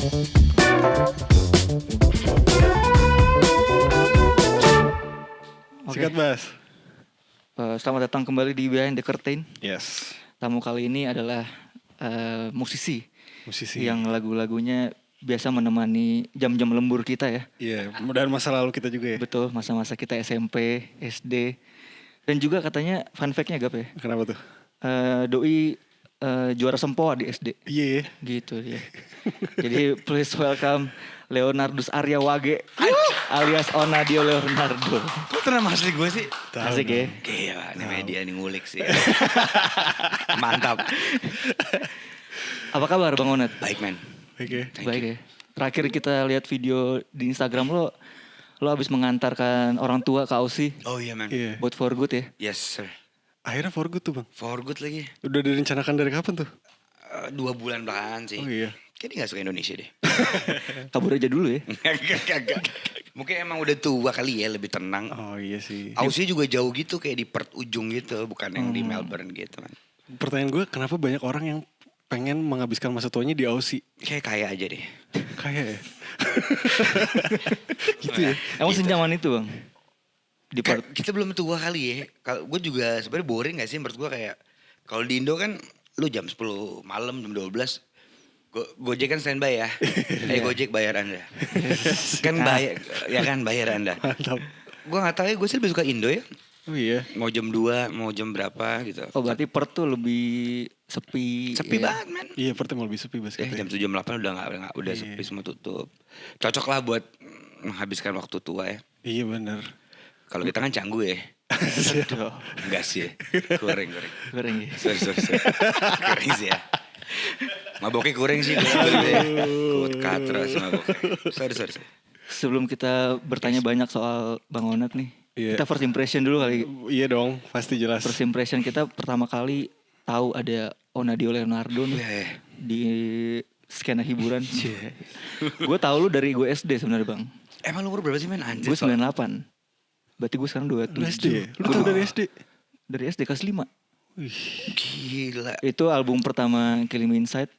Sikat Bas. Selamat datang kembali di Behind the Curtain. Yes. Tamu kali ini adalah musisi Musisi. yang lagu-lagunya biasa menemani jam-jam lembur kita ya. Iya, dan masa lalu kita juga ya. Betul, masa-masa kita SMP, SD. Dan juga katanya fun fact-nya Gap ya. Kenapa tuh? Doi juara sempoa di SD. Iya. Gitu dia. Jadi please welcome Leonardus Arya Wage alias Onadio Leonardo. Kok itu nama asli gue sih? Asik ya. Gila, ini media nih ngulik sih. Mantap. Apa kabar Bang Onat? Baik men. Oke. Thank Baik you. ya. Terakhir kita lihat video di Instagram lo habis mengantarkan orang tua ke Aussie Oh iya men. Iya. buat for good ya. Yes sir. Akhirnya for good tuh Bang. For good lagi. Udah direncanakan dari kapan tuh? 2 bulan belakangan sih. Oh iya. Kayaknya dia gak suka Indonesia deh. Kabur aja dulu ya. Kagak. Mungkin emang udah tua kali ya, lebih tenang. Oh iya sih. Aussie juga jauh gitu, kayak di Perth ujung gitu. Bukan yang di Melbourne gitu man. Pertanyaan gue, kenapa banyak orang yang pengen menghabiskan masa tuanya di Aussie? Kayak kaya aja deh. Kayak ya. Gitu ya. Emang senyaman itu Bang? Di part Kita belum tua kali ya. Kalau gue juga sebenarnya boring gak sih menurut gue kayak kalau di Indo kan lu jam 10 malam jam 12 Gojek kan standby ya. Gojek bayar Anda. Kan bayar ya kan bayar Anda. Mantap. Gue gak tahu ya, gue sih lebih suka Indo ya. Oh iya. Mau jam 2, mau jam berapa gitu. oh berarti Perth tuh lebih sepi. Sepi ya. banget men. Iya, Perth emang lebih sepi Bas. Jam 7 jam 8 udah gak udah sepi semua tutup. Cocok lah buat menghabiskan waktu tua ya. Iya bener. Kalau kita kan canggu ya. Aduh, Enggak sih ya. Goreng. goreng ya. Sorry. Goreng sih ya. Maboknya goreng sih. Kut terus maboknya. Sorry. Sebelum kita bertanya banyak soal Bang Onat nih. Iya. Kita first impression dulu kali. Iya dong, pasti jelas. First impression kita pertama kali tahu ada Onadio Leonardo nih Iya. di skena hiburan. Gue tahu lu dari gue SD sebenarnya Bang. Emang lu umur berapa sih men? Anjir. Gue 98. Berarti gue sekarang 27. Lu SD? Lu tahu dari SD? Dari SD kelas 5. Wih. Gila. Itu album pertama Kill Me Inside.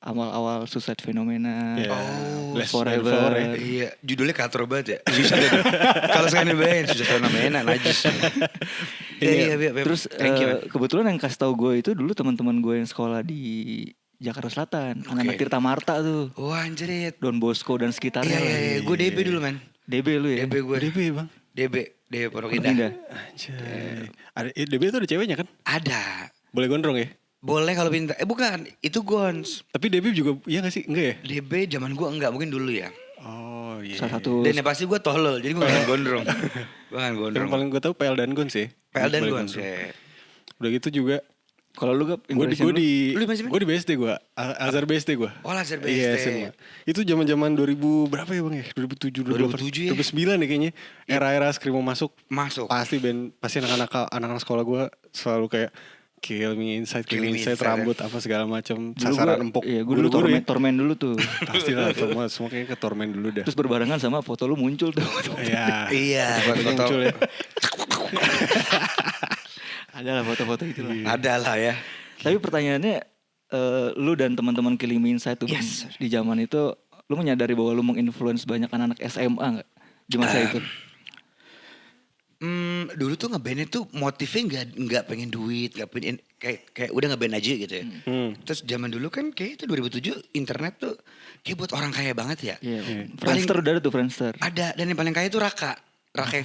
Awal-awal Suicide Phenomena. Iya. Oh, Less Forever. Than Forever. Iya, judulnya katro banget ya. Susah deh. Kalau sekarang dibayangin susah fenomena najis. Iya. Terus Thank you, man. kebetulan yang kasih tahu gue itu dulu teman-teman gue yang sekolah di Jakarta Selatan. Anak-anak Tirta Marta tuh. Wah anjir. Don Bosco dan sekitarnya lah. Iya. Gue DB dulu man. DB lu ya? DB gue. DB Bang. DB Pondok Pondok Indah. Indah. Anjay. Ada DB itu ada ceweknya kan? Ada. Boleh gondrong ya? Boleh kalau pintar. Bukan, itu Gons. Tapi DB juga iya gak sih? Enggak ya? DB zaman gue enggak, mungkin dulu ya. Oh iya. Salah satu. Dan yang pasti gue tolol, jadi gue gak gondrong. Gue gak Yang gondrong. paling gue tahu PL dan Gon sih. PL dan Boleh Gons gondrong. ya. Udah gitu juga Kalau lu gak gue impression di Lu di mana sih, gue di BSD gue. Azhar BSD gue. Oh Lazar BSD. Iya SMA. Itu zaman-zaman 2000 berapa ya Bang ya? 2007 2007 ya? 2009 ya kayaknya. Era-era Skrimo masuk. Masuk. Pasti anak-anak sekolah gue selalu kayak Kill Me Inside, rambut apa segala macam, Dulu sasaran gua- empuk. Iya, gue dulu Guru-guru ya. tormen dulu tuh. Pastilah semua kayaknya ke tormen dulu dah. Terus berbarengan sama foto lu muncul tuh. Iya. Iya, Fotonya foto. muncul ya. Ada lah foto-foto itu lah. Ada lah ya. Tapi pertanyaannya, lu dan teman-teman Killing Me Inside tuh Bang, Yes. di zaman itu, lu menyadari bahwa lu menginfluence banyak anak-anak SMA nggak di masa itu? Dulu tuh ngebandnya tuh motifnya nggak pengen duit, nggak pengen kayak udah ngeband aja gitu ya. Terus zaman dulu kan kayak itu 2007 internet tuh kayak buat orang kaya banget ya. Iya. Friendster udah ada tuh Friendster. Ada, dan yang paling kaya tuh Raka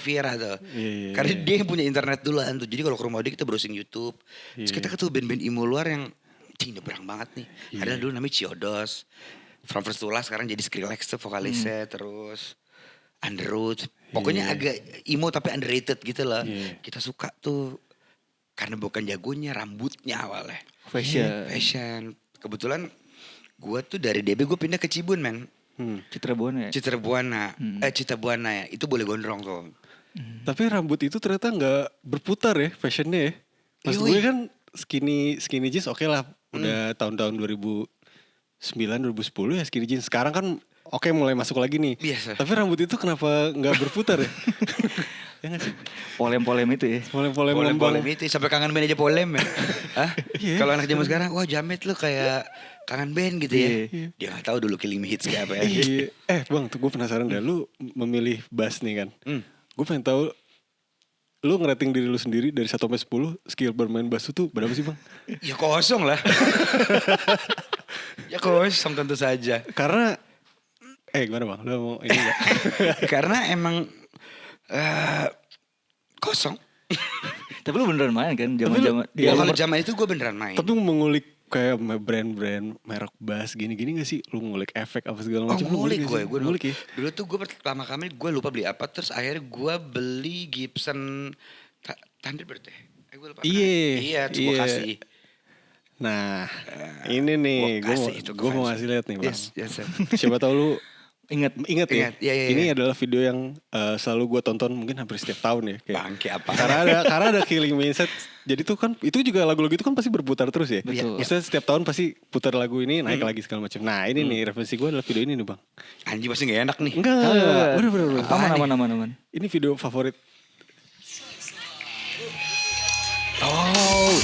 Viera tuh. Iya. Karena dia yang punya internet duluan tuh. Jadi kalau ke rumah dia kita browsing YouTube. Terus kita ketemu band-band emo luar yang nyebrang banget nih. Ada dulu namanya Ciodos. From First to Last sekarang jadi Skrillex tuh vokalisnya. Terus Underoath. Pokoknya agak emo tapi underrated gitu loh. Kita suka tuh. Karena bukan jagonya, rambutnya awalnya. Fashion. Kebetulan gue tuh dari DB gue pindah ke Cibun men. Citra Buana ya? Citra Buana ya. Itu boleh gondrong tuh. Tapi rambut itu ternyata nggak berputar ya fashionnya ya. Pas Yui. gue kan skinny jeans oke lah. Udah tahun-tahun 2009, 2010 ya skinny jeans. Sekarang kan oke mulai masuk lagi nih. Biasa. Tapi rambut itu kenapa nggak berputar ya? Ya nggak sih? Polem-polem itu ya? Polem-polem Polem itu sampai kangen band aja polem ya. Hah? Iya. Kalau anak zaman sekarang wah jamet lu kayak kangen band gitu ya. Iya. Dia gak tahu dulu Killing Me Hits kayak apa ya. Iya. Bang, tuh gue penasaran dah. Lu memilih bass nih kan. Gue pengen tahu lu ngerating diri lu sendiri dari 1 sampai 10 skill bermain bass itu berapa sih bang? Ya kosong lah. Ya kosong tentu saja. Karena gimana bang? Lu mau ini gak? Karena emang kosong. Tapi lu beneran main kan zaman-zaman. Ya kalau zaman itu gue beneran main. Tapi mengulik kayak brand-brand merek bass gini-gini gak sih? Lu ngulik efek apa segala macam? Ngulik gue. Ngulik ya? Dulu tuh gue pertama kali gue lupa beli apa. Terus akhirnya gue beli Gibson Thunderbird ya. Gue lupa. Iya, terus gue kasih. Nah, ini nih gue mau ngasih lihat nih bang. Yes. Siapa tahu lu Ingat. ingat ya. Iya. Ini adalah video yang selalu gue tonton mungkin hampir setiap tahun ya. Kayak. Bangke apa? Karena ada Killing Me Inside. Jadi tuh kan itu juga lagu-lagu itu kan pasti berputar terus ya. Betul. Maksudnya setiap tahun pasti putar lagu ini naik lagi segala macam. Nah ini nih referensi gue adalah video ini nih bang. Anjing pasti gak enak nih. Enggak. Bener. Aman. Ini video favorit. Oh.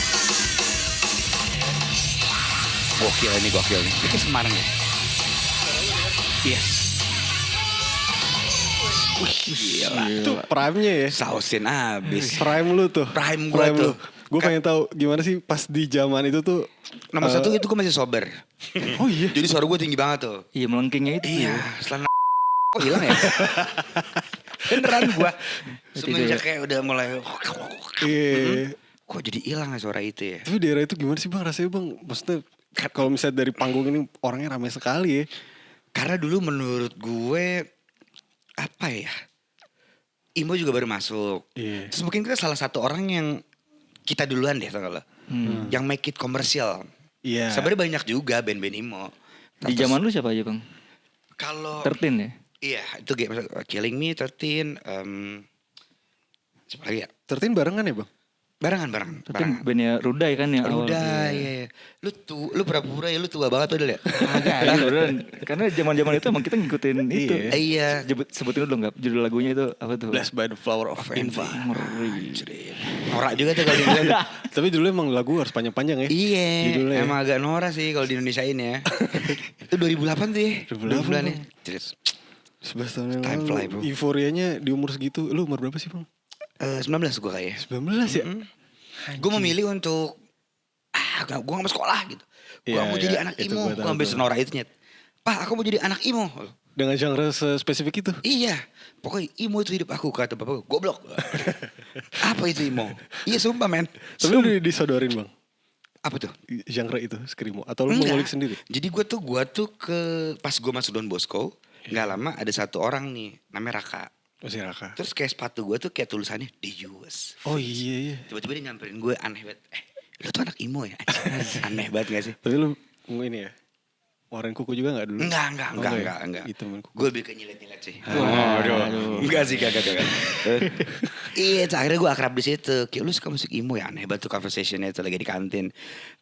Gokil nih. Ini ke Semarang ya? Yes. Wih gila. Itu prime-nya ya. Sausin abis. Prime lu tuh. Prime gua tuh. Gue pengen tahu gimana sih pas di zaman itu tuh. Nomor satu itu gue masih sober. Oh iya. Jadi suara gue tinggi banget tuh. Iya melengkingnya itu. Iya. Setelah kok hilang ya? Beneran gue. Semenjak kayak udah mulai. Iya. Kok jadi hilang ya suara itu ya? Tapi daerah itu gimana sih bang rasanya bang? Maksudnya kalau misalnya dari panggung ini orangnya ramai sekali ya. Karena dulu menurut gue apa ya? Imo juga baru masuk. Iya. Terus mungkin kita salah satu orang yang kita duluan deh, tau gak lo? Yang make it komersial. Iya. Sebenarnya banyak juga band-band emo. Di zaman lu siapa aja bang? Kalau 13 ya? iya itu kayak Killing Me, 13, siapa lagi ya? 13 barengan ya bang? Barengan. Tapi bandnya Rudai kan yang awal. Udah, iya. Lu pura-pura ya, lu tua banget padahal ya? Iya beneran. Karena zaman-zaman itu emang kita ngikutin itu. Iya. Sebutin dulu dong gak? Judul lagunya itu apa tuh? Blessed by the Flower of Envy. Norak juga tuh kalau di Indonesia. Tapi dulu emang lagu harus panjang-panjang ya. Iya, Judulnya ya. emang agak norak sih kalau di Indonesia ini ya. Itu 2008 tuh ya. 2008 bulan ya. bang. 11 tahun yang Time lalu. fly, bro. Euforianya di umur segitu. Lu umur berapa sih bang? 19 gue kayaknya. 19 ya? Gue memilih untuk gue gak mau sekolah gitu. Gue Iya, mau jadi iya, anak itu imo. gua Gue tahu ambil tuh. senora itu nyet. Pak, aku mau jadi anak imo. Dengan genre spesifik itu? Iya, pokoknya imo itu hidup aku, kata bapak gue. Goblok. Apa itu imo? Iya sumpah men. Tapi lu disodorin bang? Apa tuh? Genre itu, Skrimo? Atau lu Enggak. mengulik sendiri? Jadi gue tuh pas gue masuk Don Bosco, nggak lama ada satu orang nih, namanya Raka. Oh si Raka. Terus kayak sepatu gue tuh kayak tulisannya The US. Oh iya. Tiba-tiba dia nyamperin gue, aneh banget. Lu tuh anak imo ya? Aneh banget gak sih? Tapi lu ini ya? Warnain kuku juga gak dulu? Enggak. Hitamin kuku. Gue lebih ke nyilet-nyilet sih. Aduh. Enggak sih, kagak. Iya, terus akhirnya gue akrab di situ. Kayak lu suka musik emo ya, aneh banget tuh conversationnya itu lagi di kantin.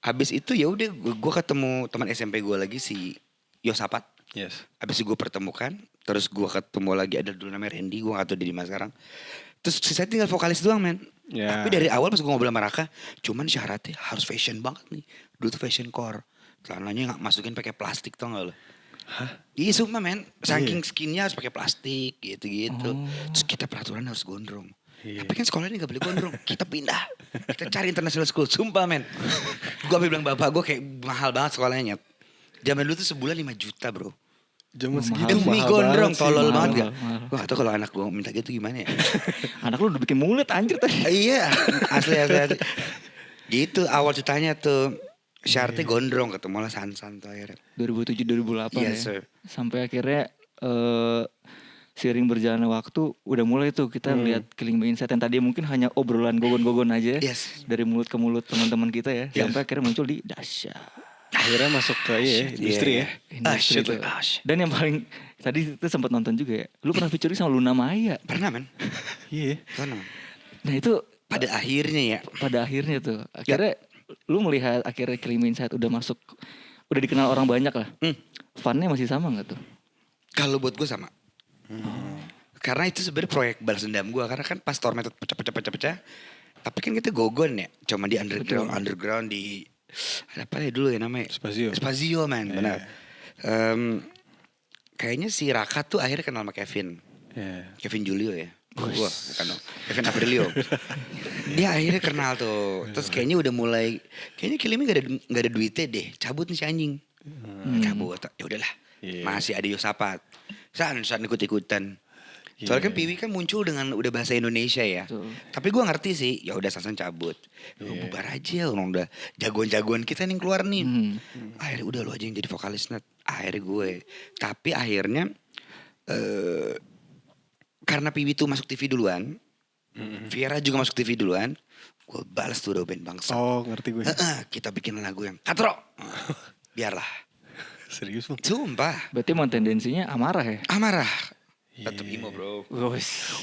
Habis itu ya udah gue ketemu teman SMP gue lagi si Yosapat. Yes. Habis itu gue pertemukan, terus gue ketemu lagi ada dulu namanya Randy, gue gak tau dia di mana sekarang. Terus saya tinggal vokalis doang men. Ya. Tapi dari awal pas gue ngobrol sama Raka, cuman syaratnya harus fashion banget nih. Dulu tuh fashion core. Celananya gak masukin pakai plastik, tau gak lo? Hah? Iya sumpah men, saking skinnya harus pakai plastik gitu-gitu. Terus kita peraturan harus gondrong. Iya. Tapi kan sekolahnya gak boleh gondrong, kita pindah. Kita cari international school, sumpah men. Gue bilang bapak gue kayak mahal banget sekolahnya. Zaman dulu tuh sebulan 5 juta bro. Zaman Mahal. segitu Demi mahal gondrong, banget sih. tolol mahal, banget gak? mahal. Gue gak tau kalau anak gue minta gitu gimana ya. Anak lu udah bikin mulut anjir tadi. Iya, asli. Gitu awal ceritanya tuh. Syaratnya gondrong, ketemu lah Sansan tuh akhirnya. 2007-2008 Yes, ya. sir. Sampai akhirnya seiring berjalannya waktu udah mulai tuh kita lihat Killing Me Inside yang tadi mungkin hanya obrolan gogon-gogon aja. Yes. Dari mulut ke mulut teman-teman kita ya. Sampai akhirnya muncul di Dahsyat. Akhirnya masuk ke industri ya. Industri shit, tuh. shit. Dan yang paling tadi itu sempat nonton juga ya. Lu pernah featuring sama Luna Maya. Pernah men? Iya. Pernah men? Nah itu Pada akhirnya ya. pada akhirnya tuh akhirnya lu melihat akhirnya Killing Me Inside udah masuk, udah dikenal orang banyak lah. Funnya masih sama nggak tuh? Kalau buat gue sama. Karena itu sebenarnya proyek balas dendam gue. Karena kan pas Tormented pecah. Tapi kan kita gogon ya. Cuma di underground di Ada apa ya dulu ya namanya? Spazio man, benar. Kayaknya si Raka tuh akhirnya kenal sama Kevin. Kevin Julio ya. Wah, bukan dong. Kevin Aprilio. Dia akhirnya kenal tuh. Terus kayaknya udah mulai, kayaknya Kilimi gak ada duitnya deh. Cabut nih si anjing. Cabut. Ya udahlah. Masih ada Yosapat. San ikut-ikutan. Soalnya kan Piwi kan muncul dengan udah bahasa Indonesia ya. Tapi gue ngerti sih. Ya udah San cabut. Bubar aja, orang udah jagoan-jagoan kita nih keluar nih. Akhirnya udah lu aja yang jadi vokalis Nat. Akhirnya gue. Tapi akhirnya karena Piwi tuh masuk TV duluan, Viera juga masuk TV duluan, gue balas tuh udah band bangsa. Oh ngerti gue. Kita bikin lagu yang katro. Biarlah. Serius bang? Sumpah. Berarti emang tendensinya amarah ya? Amarah. Tetep emo bro.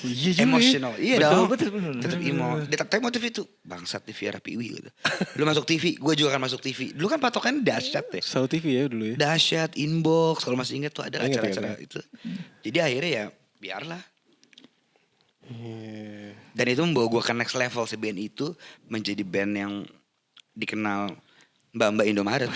Iya juga. Emotional. Iya Betul, dong. betul. Tetep emo. Tapi motif itu. Bangsat di Viera Piwi gitu. Lu masuk TV, gue juga akan masuk TV. Dulu kan patokannya dahsyat deh. Selalu TV ya dulu ya. Dahsyat, inbox. Kalau masih ingat tuh ada Ingat, acara-acara itu. Jadi akhirnya ya biarlah. Dan itu membawa gue ke next level. Si band itu menjadi band yang dikenal Mbak-mbak Indomaret.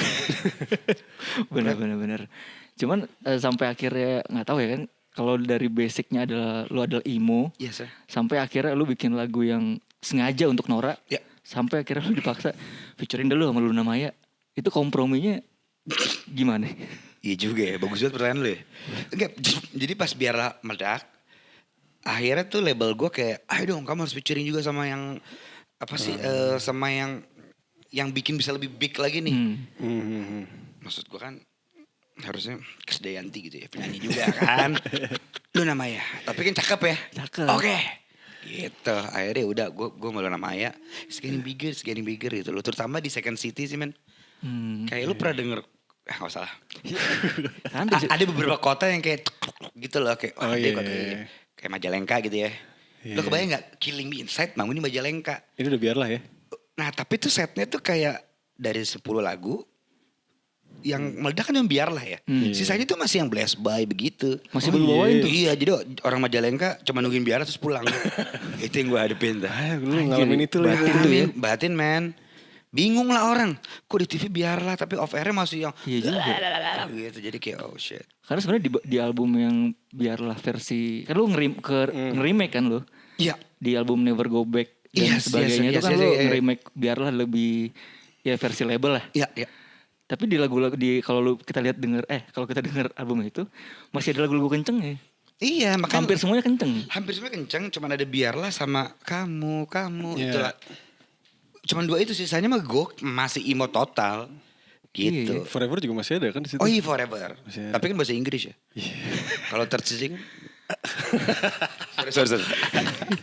Bener. Cuman sampai akhirnya nggak tahu ya kan. Kalau dari basicnya adalah lu adalah emo. Yes sir. Sampai akhirnya lu bikin lagu yang sengaja untuk Nora. Ya. Sampai akhirnya lu dipaksa featuring dulu sama Luna Maya. Itu komprominya gimana? Iya juga ya. Bagus banget pertanyaan lu ya. Enggak. Jadi pas biarlah meledak. Akhirnya tuh label gue kayak, ayo dong kamu harus featuring juga sama yang apa sih, sama yang bikin bisa lebih big lagi nih. Maksud gue kan harusnya Krisdayanti gitu ya, penyanyi juga kan. Lu namanya, tapi kan cakep ya. Cakep. Oke. Gitu, akhirnya udah gue malu namanya, it's getting bigger gitu loh. Terutama di Second City sih men. Kayak lu pernah denger, gak usah lah. Ada beberapa kota yang kayak gitu loh, kayak kota kayak Majalengka gitu ya. Lo kebayang gak Killing Me Inside bangun di Majalengka. Ini udah biarlah ya. Nah tapi tuh setnya tuh kayak dari 10 lagu yang meledak kan yang biarlah ya. Sisanya tuh masih yang Blessed By begitu. Masih belum bawain tuh. Iya jadi orang Majalengka cuma nungguin biarlah terus pulang. Itu yang gue hadepin tuh. Lu ngalamin itu lah. Batin man. Bingung lah orang. Kok di TV biarlah tapi off airnya masih yang Iya juga. gitu. Jadi kayak oh shit. Karena sebenarnya di album yang biarlah versi kan lu nge-remake kan lu. Iya. Di album Never Go Back dan sebagainya itu kan lu nge-remake biarlah lebih ya versi label lah. Iya. Tapi di lagu-lagu kalau kita lihat kalau kita denger album itu masih ada lagu-lagu kenceng ya. Iya, makanya hampir semuanya kenceng. Hampir semuanya kenceng, cuman ada biarlah sama kamu itulah. Cuman 2 itu sisanya mah gue masih emo total. Gitu. Iya. Forever juga masih ada kan di situ. Oh iya Forever. Tapi kan bahasa Inggris ya. Kalau Tercicing kan sorry.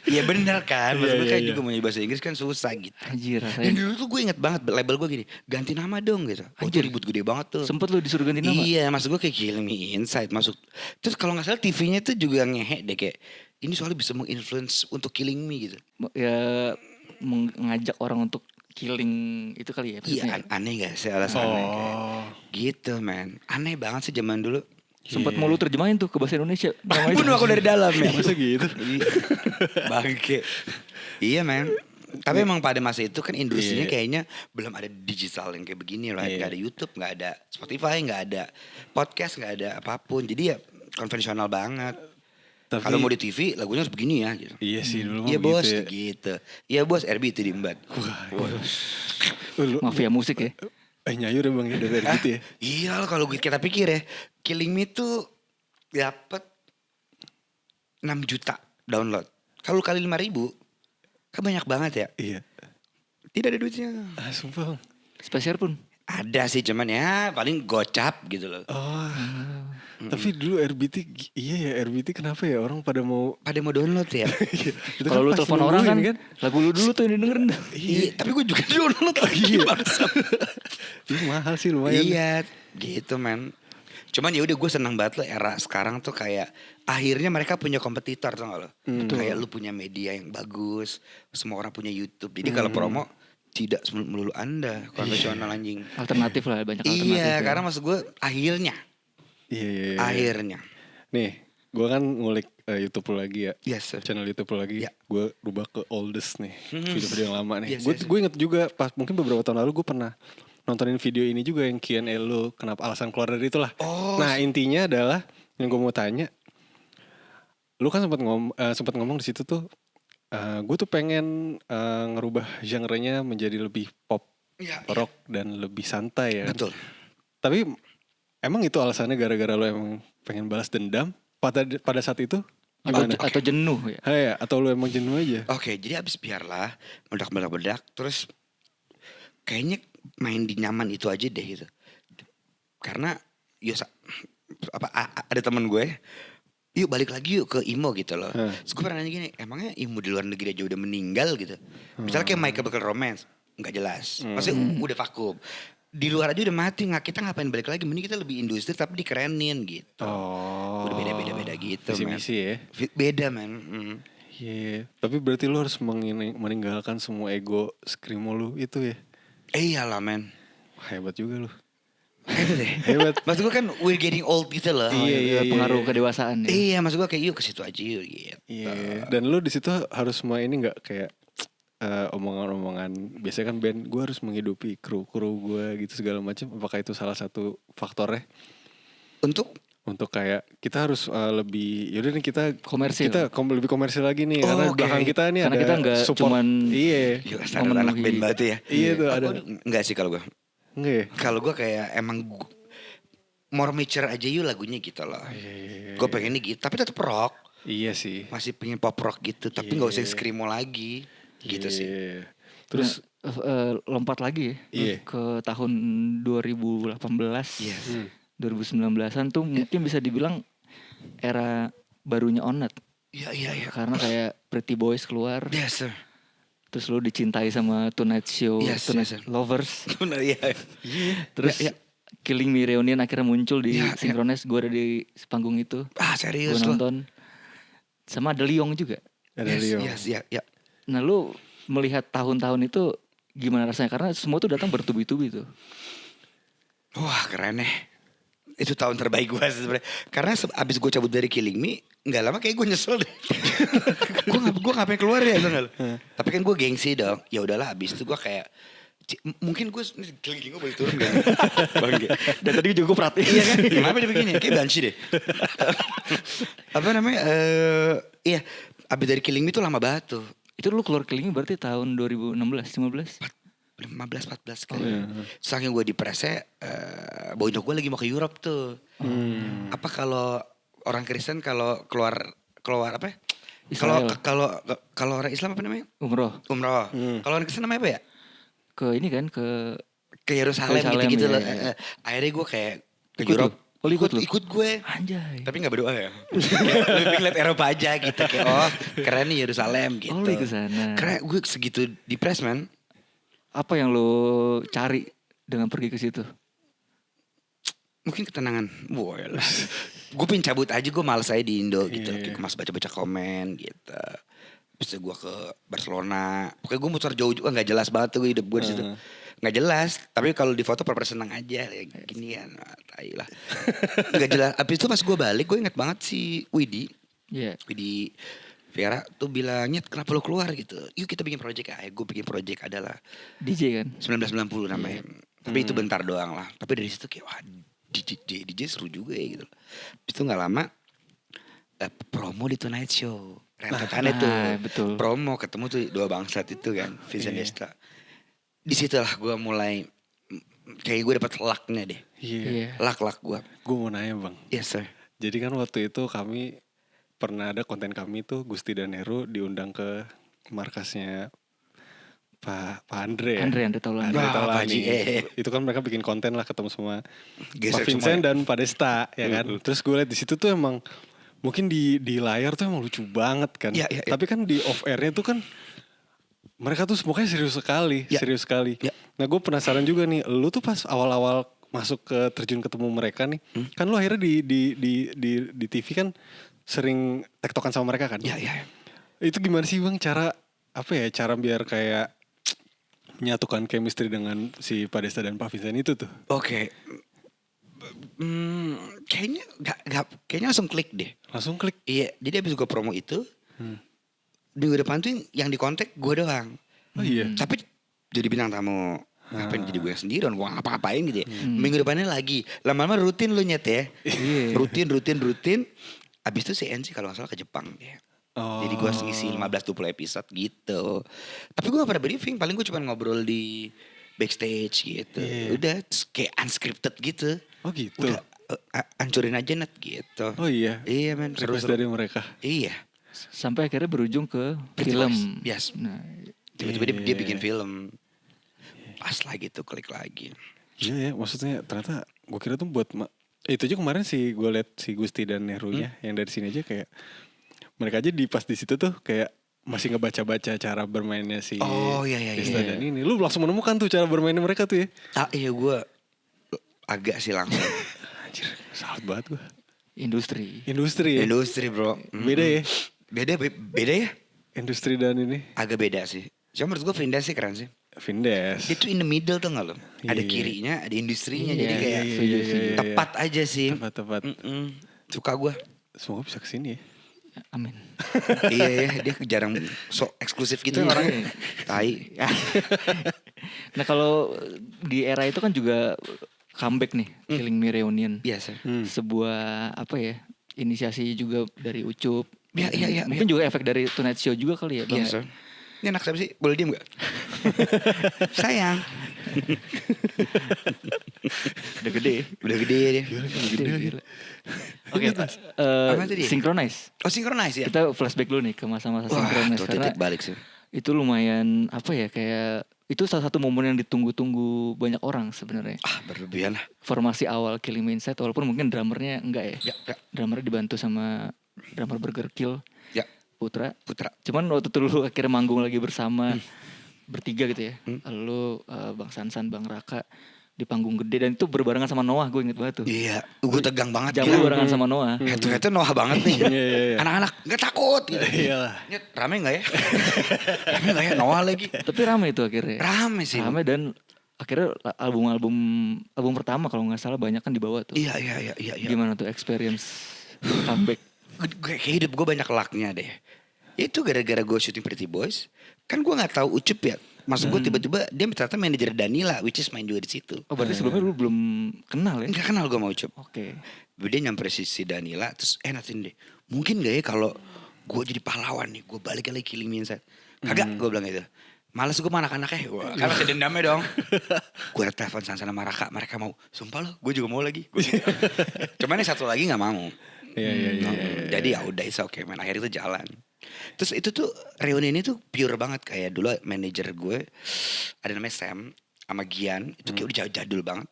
Iya benar kan. Maksudnya kayak juga mau bahasa Inggris kan susah gitu. Anjir rasanya. Dan dulu tuh gue inget banget label gue gini, ganti nama dong gitu. Oh itu ribut gede banget tuh. Sempet lu disuruh ganti nama? Iya, maksud gue kayak Killing Me Inside masuk. Terus kalau gak salah TV-nya tuh juga ngehe deh kayak, ini soalnya bisa menginfluence untuk Killing Me gitu. Ya mengajak orang untuk killing itu kali ya. Iya aneh gak sih alasannya kayak gitu man. Aneh banget sih zaman dulu. Sempet mau lu terjemahin tuh ke bahasa Indonesia. Bunuh aku dari dalam ya. Masa gitu? Bangke. Iya man. Tapi emang pada masa itu kan industrinya kayaknya belum ada digital yang kayak begini right. Gak ada YouTube, gak ada Spotify, gak ada podcast, gak ada apapun. Jadi ya konvensional banget. Kalau mau di TV lagunya harus begini ya gitu. Iya sih dulu iya bos ya. gitu. Iya bos RB itu diembat. Mafia musik ya. Nyayu deh bang ya dari gitu ya. Iya kalau kita pikir ya Killing Me tuh dapat 6 juta download. Kalau kali 5.000 kan banyak banget ya. Iya. Tidak ada duitnya. Sumpah bang. Spesial pun. Ada sih cuman ya paling gocap gitu loh. Tapi dulu RBT, iya ya RBT kenapa ya orang pada mau download ya. Kalau lu telepon orang kan lagu lu dulu tuh yang didengerin. Iya, tapi gue juga download lagi. Itu mahal sih lumayan. Iya, gitu man. Cuman ya udah gue senang banget loh era sekarang tuh kayak akhirnya mereka punya kompetitor tuh gak lo. Kayak lu punya media yang bagus, semua orang punya YouTube. Jadi kalau promo tidak melulu Anda konvensional anjing. Alternatif lah banyak alternatif. Iya, ya. karena maksud gue akhirnya. Iya. Akhirnya. Nih, gue kan ngulik YouTube lu lagi ya. Yes sir. Channel YouTube lu lagi. Ya. Gue rubah ke oldest nih. Video-video yang lama nih. Yes, Gue inget juga pas mungkin beberapa tahun lalu gue pernah nontonin video ini juga yang Q&A lu, kenapa alasan keluar dari itulah. Oh. Nah intinya adalah yang gue mau tanya, lu kan sempat ngomong di situ tuh, gue tuh pengen ngerubah genre-nya menjadi lebih pop, Iya, rock dan lebih santai ya. Kan? betul. Tapi emang itu alasannya gara-gara lu emang pengen balas dendam pada saat itu? Gimana? Atau jenuh ya. Ya, atau lu emang jenuh aja? Oke, jadi abis biarlah meledak-meledak terus kayaknya main di nyaman itu aja deh gitu. Karena ada teman gue, yuk balik lagi yuk ke emo gitu loh. Terus gue pernah nanya gini, emangnya emo di luar negeri aja udah meninggal gitu? Misalnya kayak My Chemical Romance, nggak jelas. Maksudnya udah vakum. Di luar aja udah mati, kita ngapain balik lagi? Mending kita lebih industri tapi dikerenin gitu. Oh. Udah beda-beda gitu, man. Misi ya. Beda, man. Iya, tapi berarti lu harus meninggalkan semua ego screamo lu itu ya. Iyalah, man. Hebat juga lu. Itu deh. Hebat. Maksud gue kan we're getting old gitu loh. Iya. Pengaruh kedewasaan ya. Iya, maksud gue kayak yuk ke situ aja yuk gitu. Iya. Dan lu di situ harus semua ini nggak kayak omongan-omongan. Biasanya kan band gue harus menghidupi kru gue gitu segala macam. Apakah itu salah satu faktornya? Untuk kayak kita harus lebih, yaudah nih kita Komersil. Kita lebih komersil lagi nih karena di belakang kita nih karena ada kita nggak support. cuman Iya, standar anak band banget ya. Iya tuh ada. Enggak sih kalau gue. Enggak ya? Kalau gue kayak emang more mature aja yuk lagunya gitu loh. Gue pengen nih gitu, tapi tetap rock. Iya sih. Masih pengen pop rock gitu, tapi nggak usah screamo lagi. Gitu sih. Terus lompat lagi ya ke tahun 2018. Yes. 2019-an tuh mungkin bisa dibilang era barunya Onet. Iya. Karena kayak Pretty Boys keluar. Yes, sir. Terus lu dicintai sama Tonight Show, Yes, Tonight yes, sir. Lovers. Iya. Terus Killing Me Reunion akhirnya muncul di Iya, Synchronize. Gue ada di panggung itu. Serius Gue loh. nonton. Sama ada Liong juga. ada Leo. Yes, ya. Nah lu melihat tahun-tahun itu gimana rasanya? Karena semua tuh datang bertubi-tubi tuh. Wah, keren nih. Itu tahun terbaik gue sebenarnya. Karena abis gue cabut dari Killing Me, nggak lama kayak gue nyesel deh. gue ngapain keluar ya, tapi kan gue gengsi dong. Ya udahlah, abis itu gue kayak mungkin gue Killing gue boleh turun kan. Dan tadi juga gue perhatiin. Iya kan? Kenapa dia begini? Kayak banci deh. Apa namanya? Iya, abis dari Killing Me tuh lama banget tuh. Itu lu keluar Killing Me berarti tahun 2016, 15? 15-14 kali. Saking gue depresi, bonyok gue lagi mau ke Europe tuh. Apa kalau orang Kristen kalau keluar apa? Kalau orang Islam apa namanya? Umroh. Kalau orang Kristen namanya apa ya? Ke ini kan ke Yerusalem gitu-gitu loh. Akhirnya gue kayak ke Ikut Europe. lu? Oh, ikut lu? Ikut gue. Anjay. Tapi gak berdoa ya. Lebih ngeliat Eropa aja gitu. Kayak keren nih Yerusalem gitu. Oh, lu ikut sana. Karena gue segitu depres, man. Apa yang lu cari dengan pergi ke situ? Mungkin ketenangan. Boylah. Gue pengen cabut aja, gue males aja di Indo gitu. Kayak mas baca-baca komen gitu. Bisa gue ke Barcelona. Pokoknya gue muter jauh juga, gak jelas banget tuh hidup gue di situ. Gak jelas, tapi kalau di foto pernah senang aja kayak gini kan. Tai lah. Gak jelas. Abis itu pas gue balik, gue inget banget si Widi. Iya. Widi Vera tuh bilangnya kenapa lo keluar gitu. Yuk kita bikin project ya. Gue bikin project adalah DJ kan? 1990 namanya. Tapi itu bentar doang lah. Tapi dari situ kayak wah DJ seru juga ya gitu. Habis itu gak lama promo di Tonight Show. Rentetan itu. Betul. Promo ketemu tuh dua bangsat itu kan. Vincent Desta. Di situlah gue mulai kayak gue dapet lucknya deh. Iya. Luck gue. Gue mau nanya bang. Yes sir. Jadi kan waktu itu kami pernah ada konten kami tuh Gusti dan Heru diundang ke markasnya Pak Andre ya. Andre Taulani. Pak Haji. Itu kan mereka bikin konten lah ketemu sama Geser Pak Vincent semua ya. dan Pak Desta ya kan. Terus gue liat di situ tuh emang mungkin di layar tuh emang lucu banget kan. Ya. Tapi kan di off airnya tuh kan mereka tuh semuanya serius sekali, serius sekali. Ya. Nah gue penasaran juga nih, lu tuh pas awal-awal masuk ke terjun ketemu mereka nih, kan lu akhirnya di TV kan sering tektokan sama mereka kan? Ya. Itu gimana sih bang cara biar kayak menyatukan chemistry dengan si Pak Desta dan Pak Vincent itu tuh? Oke. Kayaknya kayaknya langsung klik deh. Langsung klik. Iya, jadi abis gue promo itu, minggu depan tuh yang di kontak gue doang. Oh iya. Tapi jadi bintang tamu. Ngapain jadi gue yang sendirian, gue ngapa-ngapain gitu ya. Minggu depannya lagi. Lama-lama rutin lu Nyet ya. Iya. Rutin. Abis itu si NC kalau gak salah ke Jepang dia. Oh. Jadi gue ngisi 15-20 episode gitu. Tapi gue gak pernah briefing, paling gue cuma ngobrol di backstage gitu. Udah kayak unscripted gitu. Oh gitu. Udah hancurin aja Net gitu. Oh iya. Iya men, Request seru-seru. dari mereka. Iya. Sampai akhirnya berujung ke Pretty film. Boys, yes. Nah, Tiba-tiba dia bikin film. Pas lagi tuh klik lagi. Iya ya, maksudnya ternyata gue kira tuh buat itu aja kemarin sih gue liat si Gusti dan Nehrunya yang dari sini aja kayak mereka aja pas di situ tuh kayak masih ngebaca-baca cara bermainnya si Oh, iya. Desta dan ini. Lu langsung menemukan tuh cara bermainnya mereka tuh ya. Iya gue agak sih langsung. Anjir, salut banget gue. industri. Industri ya. Industri bro. Beda ya. Beda ya? Industri dan ini. Agak beda sih. Cuma menurut gue Vindes sih keren sih. Vindes. Dia tuh in the middle tuh gak lo? Ada Iya. kirinya, ada industrinya. Iya, Jadi kayak iya. tepat aja sih. Tepat. Suka gue. Semoga bisa kesini ya. Amin. Iya ya, dia jarang so eksklusif gitu Iya. orangnya. Tai. Nah kalau di era itu kan juga comeback nih, Killing Me Reunion. Biasa. Sebuah apa ya, inisiasi juga dari Ucup. Iya. Mungkin juga efek dari Tonight Show juga kali ya Bang. Biasa. Ini anak siapa sih? Boleh diem gak? Sayang. Udah gede. Udah gede dia. Gila. Oke, Apa tadi? Synchronize. Oh synchronize ya? Kita flashback dulu nih ke masa-masa Wah Synchronize tuh karena titik balik sih. itu lumayan apa ya, kayak itu salah satu momen yang ditunggu-tunggu banyak orang sebenarnya. Berlebihan lah. Formasi awal Killing Me Inside, walaupun mungkin drummernya enggak ya. Ya. Drummernya dibantu sama drummer Burger Kill, Ya. Putra. Putra. Cuman waktu itu dulu akhirnya manggung lagi bersama bertiga gitu ya. Lalu Bang Sansan, Bang Raka di panggung gede, dan itu berbarengan sama Noah, gue inget banget tuh. Iya. Gue tegang banget. Jamu barengan sama Noah. Ternyata Noah banget nih. Iya. Anak-anak gak takut gitu. Iyalah. Nyet, rame gak ya? Rame gak ya Noah lagi? Tapi rame itu akhirnya. Rame sih. Rame, dan akhirnya album pertama kalau nggak salah banyak kan dibawa tuh. Iya. Gimana tuh experience comeback? Kayak hidup gue banyak lucknya deh. Itu gara-gara gue syuting Pretty Boys. Kan gue gak tahu Ucup ya. Maksud gue tiba-tiba dia ternyata manajer Danila, which is main juga di situ. Oh berarti sebelumnya lu belum kenal ya? Enggak kenal gue sama Ucup. Oke. Dia nyamper si Danila, terus natin deh. Mungkin gak ya kalau gue jadi pahlawan nih, gue balik lagi Killing Me Inside. Kagak, gue bilang gitu. Males gue sama anak-anaknya. Wah, kan masih dendamnya dong. Gue telepon Sansan sama Raka, mereka mau. Sumpah loh, gue juga mau lagi. Cuman yang satu lagi gak mau. Iya. Jadi ya udah it's okay man, akhirnya itu jalan. Terus itu tuh reuni ini tuh pure banget, kayak dulu manajer gue ada namanya Sam sama Gian, itu kayak udah jadul banget.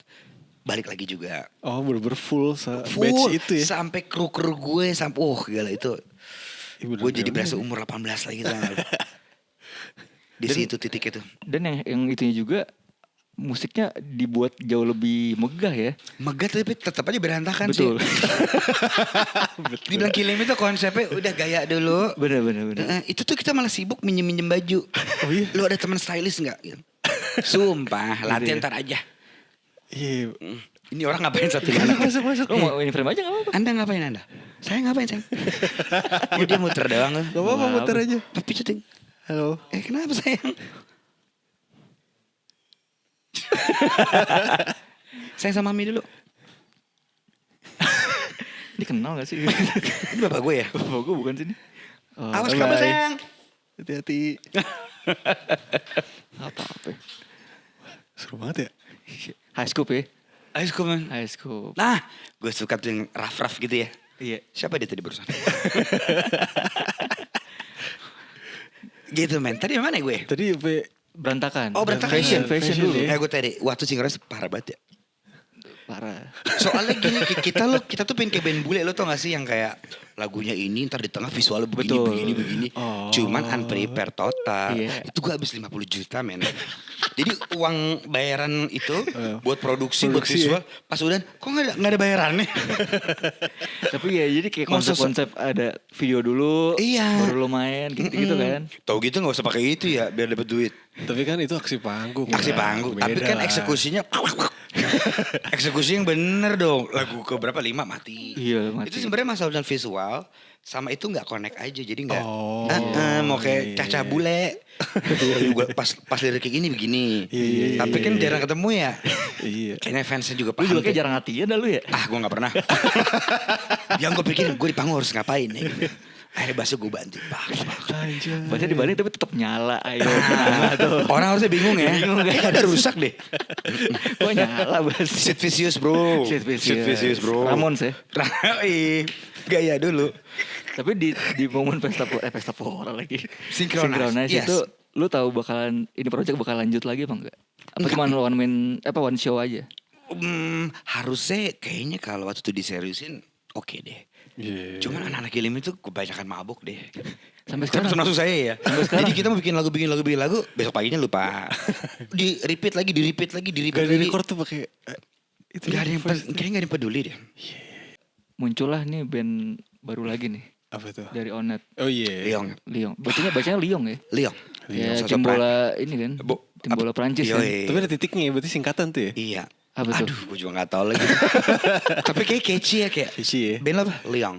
Balik lagi juga. Oh bener-bener full Full batch itu ya. sampai kru-kru gue sampai gila itu. Iya, bener-bener. Gue jadi berasa umur 18 lagi tuh. Di situ titik itu. Dan yang itunya juga musiknya dibuat jauh lebih megah ya. Megah tapi tetap aja berantakan Betul. sih. Dibilang Killing Me itu konsepnya udah gaya dulu. Bener. Itu tuh kita malah sibuk minjem baju. Oh iya? Lu ada teman stylist nggak? Gitu. Sumpah, latihan ntar aja. Iya. Ini orang ngapain satu anak? Masuk. Lo mau ini frame aja gak apa-apa. Anda ngapain Anda? Saya ngapain sayang? Oh, dia muter doang. Gak apa-apa muter aja. Tapi syuting. Halo. Kenapa sayang? Sayang sama Mami dulu. Ini kenal gak sih? Ini bapak gue ya? Bapak gue bukan sini. Oh, Awas bye-bye. kamu sayang. Hati-hati. apa-apa. Seru banget ya. High Scoop ya? Ayo man. High Scoop. Nah, gue suka tuh yang rough gitu ya. Iya. Siapa dia tadi barusan? Gitu men. Tadi mana gue? Tadi Berantakan. Oh, berantakan. Fashion Fashion dulu. ya. Gue tadi waktu Synchronize parah banget ya. Parah. Soalnya gini kita tuh pengen kayak band bule, lo tau gak sih yang kayak lagunya ini ntar di tengah visualnya Betul. begini. Oh. Cuman unprepared total. Iya. Itu gue habis 50 juta men. Jadi uang bayaran itu buat produksi buat Produksi visual. Pas udah kok gak ada bayarannya. Tapi ya jadi kayak Masa konsep-konsep ada video dulu. Iya. Baru lo main gitu-gitu kan. Tau gitu gak usah pakai itu ya biar dapat duit. Tapi kan itu aksi panggung. Aksi kan. panggung. Tapi Beda kan lah. eksekusinya eksekusi yang bener dong. Lagu ke berapa 5 mati. Iya, mati. Itu sebenarnya masalah dengan visual. vokal sama itu nggak connect aja, jadi nggak Oh, mau kayak iya, Caca iya. Bule. Gua pas lirik kayak gini begini. Iya, Tapi kan jarang ketemu ya. Iya. Kayaknya fansnya juga Lu paham. juga kayak kayak, jarang latihan dah lu ya. gue gak pernah. Yang gue pikirin gue di panggung harus ngapain ya gitu. Akhirnya bassnya gue bantu. Anjay. Baca dibanding tapi tetap nyala. Ayo. Orang harusnya bingung ya. Kayaknya ada rusak deh. Kok nyala bas. Sid Vicious bro. Sid Vicious bro. Ramones ya. Ih, gaya dulu. Tapi di momen pesta pora lagi. Synchronize, yes. Itu lu tahu bakalan ini project bakal lanjut lagi apa enggak? Apa cuma one show aja? Harusnya kayaknya kalau waktu itu diseriusin oke deh. Iya. Cuman anak-anak Gilim itu kebanyakan mabuk deh. Sampai Kan sekarang. termasuk saya ya. sekarang. Jadi kita mau bikin lagu, besok paginya lupa. Di-repeat lagi. Gak ada record tuh pakai itu. Gak ada yang kayaknya gak ada yang peduli deh. Muncullah nih band baru lagi nih Apa tuh? dari Onet. Oh iya. Liong. Bacanya Liong ya. Liong. Ya Sosok tim bola ini kan. Tim bola Prancis kan. Yoi. Tapi ada titiknya ya, berarti singkatan tuh ya? Iya. Apa tuh? Aduh, gue juga gak tahu lagi. Tapi kayak catchy ya kayak. Catchy ya? Band lo apa? Liong.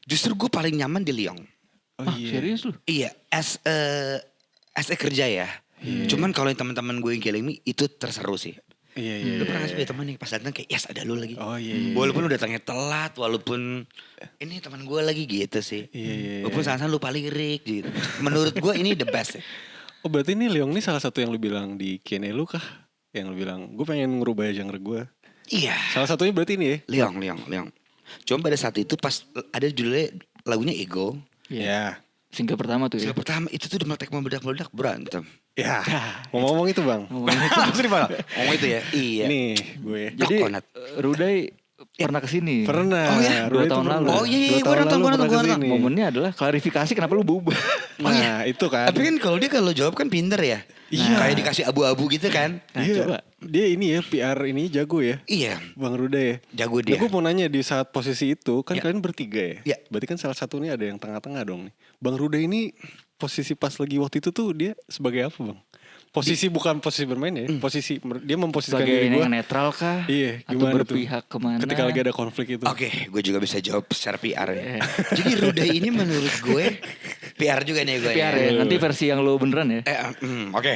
Justru gue paling nyaman di Liong. Oh Serius lu? Iya, as a kerja ya. Cuman kalau yang teman-teman gue yang Killing Me itu terseru sih. Iya. Lu pernah gak sih punya teman nih pas datang kayak yes ada lu lagi. Oh iya. Walaupun lu datangnya telat, walaupun ini teman gue lagi gitu sih. Iya. Walaupun sana lupa lirik gitu. Menurut gue ini the best ya. Oh berarti ini Leong ini salah satu yang lu bilang di Q&A lu kah? Yang lu bilang, gue pengen ngerubah genre gue. Iya. Salah satunya berarti ini ya? Liong. Cuma pada saat itu pas ada judulnya lagunya Ego. Iya. Single pertama tuh ya. Single pertama itu tuh udah meledak berantem. Ya. Ngomong-ngomong itu bang. Ngomong itu ya. Iya. Nih gue. Jadi Coconut. Rudai pernah kesini. Pernah. Oh ya? 2 tahun lalu. Oh iya, 2 gue tahun nonton, lalu gue pernah nonton. kesini. Momennya adalah klarifikasi kenapa lu berubah. Nah itu kan. Tapi kan kalau dia jawab kan pinter ya. Iya. Kayak dikasih abu-abu gitu kan. Nah, Iya. coba. Dia ini ya PR ini jago ya. Iya. Bang Ruda ya. Jago dia. Nah, gue mau nanya di saat posisi itu kan Ya. kalian bertiga ya. Ya. Berarti kan salah satu nih ada yang tengah-tengah dong nih. Bang Ruda ini posisi pas lagi waktu itu tuh dia sebagai apa bang? Posisi bukan posisi bermain ya. Posisi dia memposisikan Sebagai diri ini gue. yang netral kah? Iya. Atau Gimana tuh? berpihak kemana? Ketika lagi ada konflik itu. Oke, gue juga bisa jawab secara PR ya. Iya. Jadi Ruda ini menurut gue PR juga nih gue. PR ya. Nanti versi yang lu beneran ya. Oke.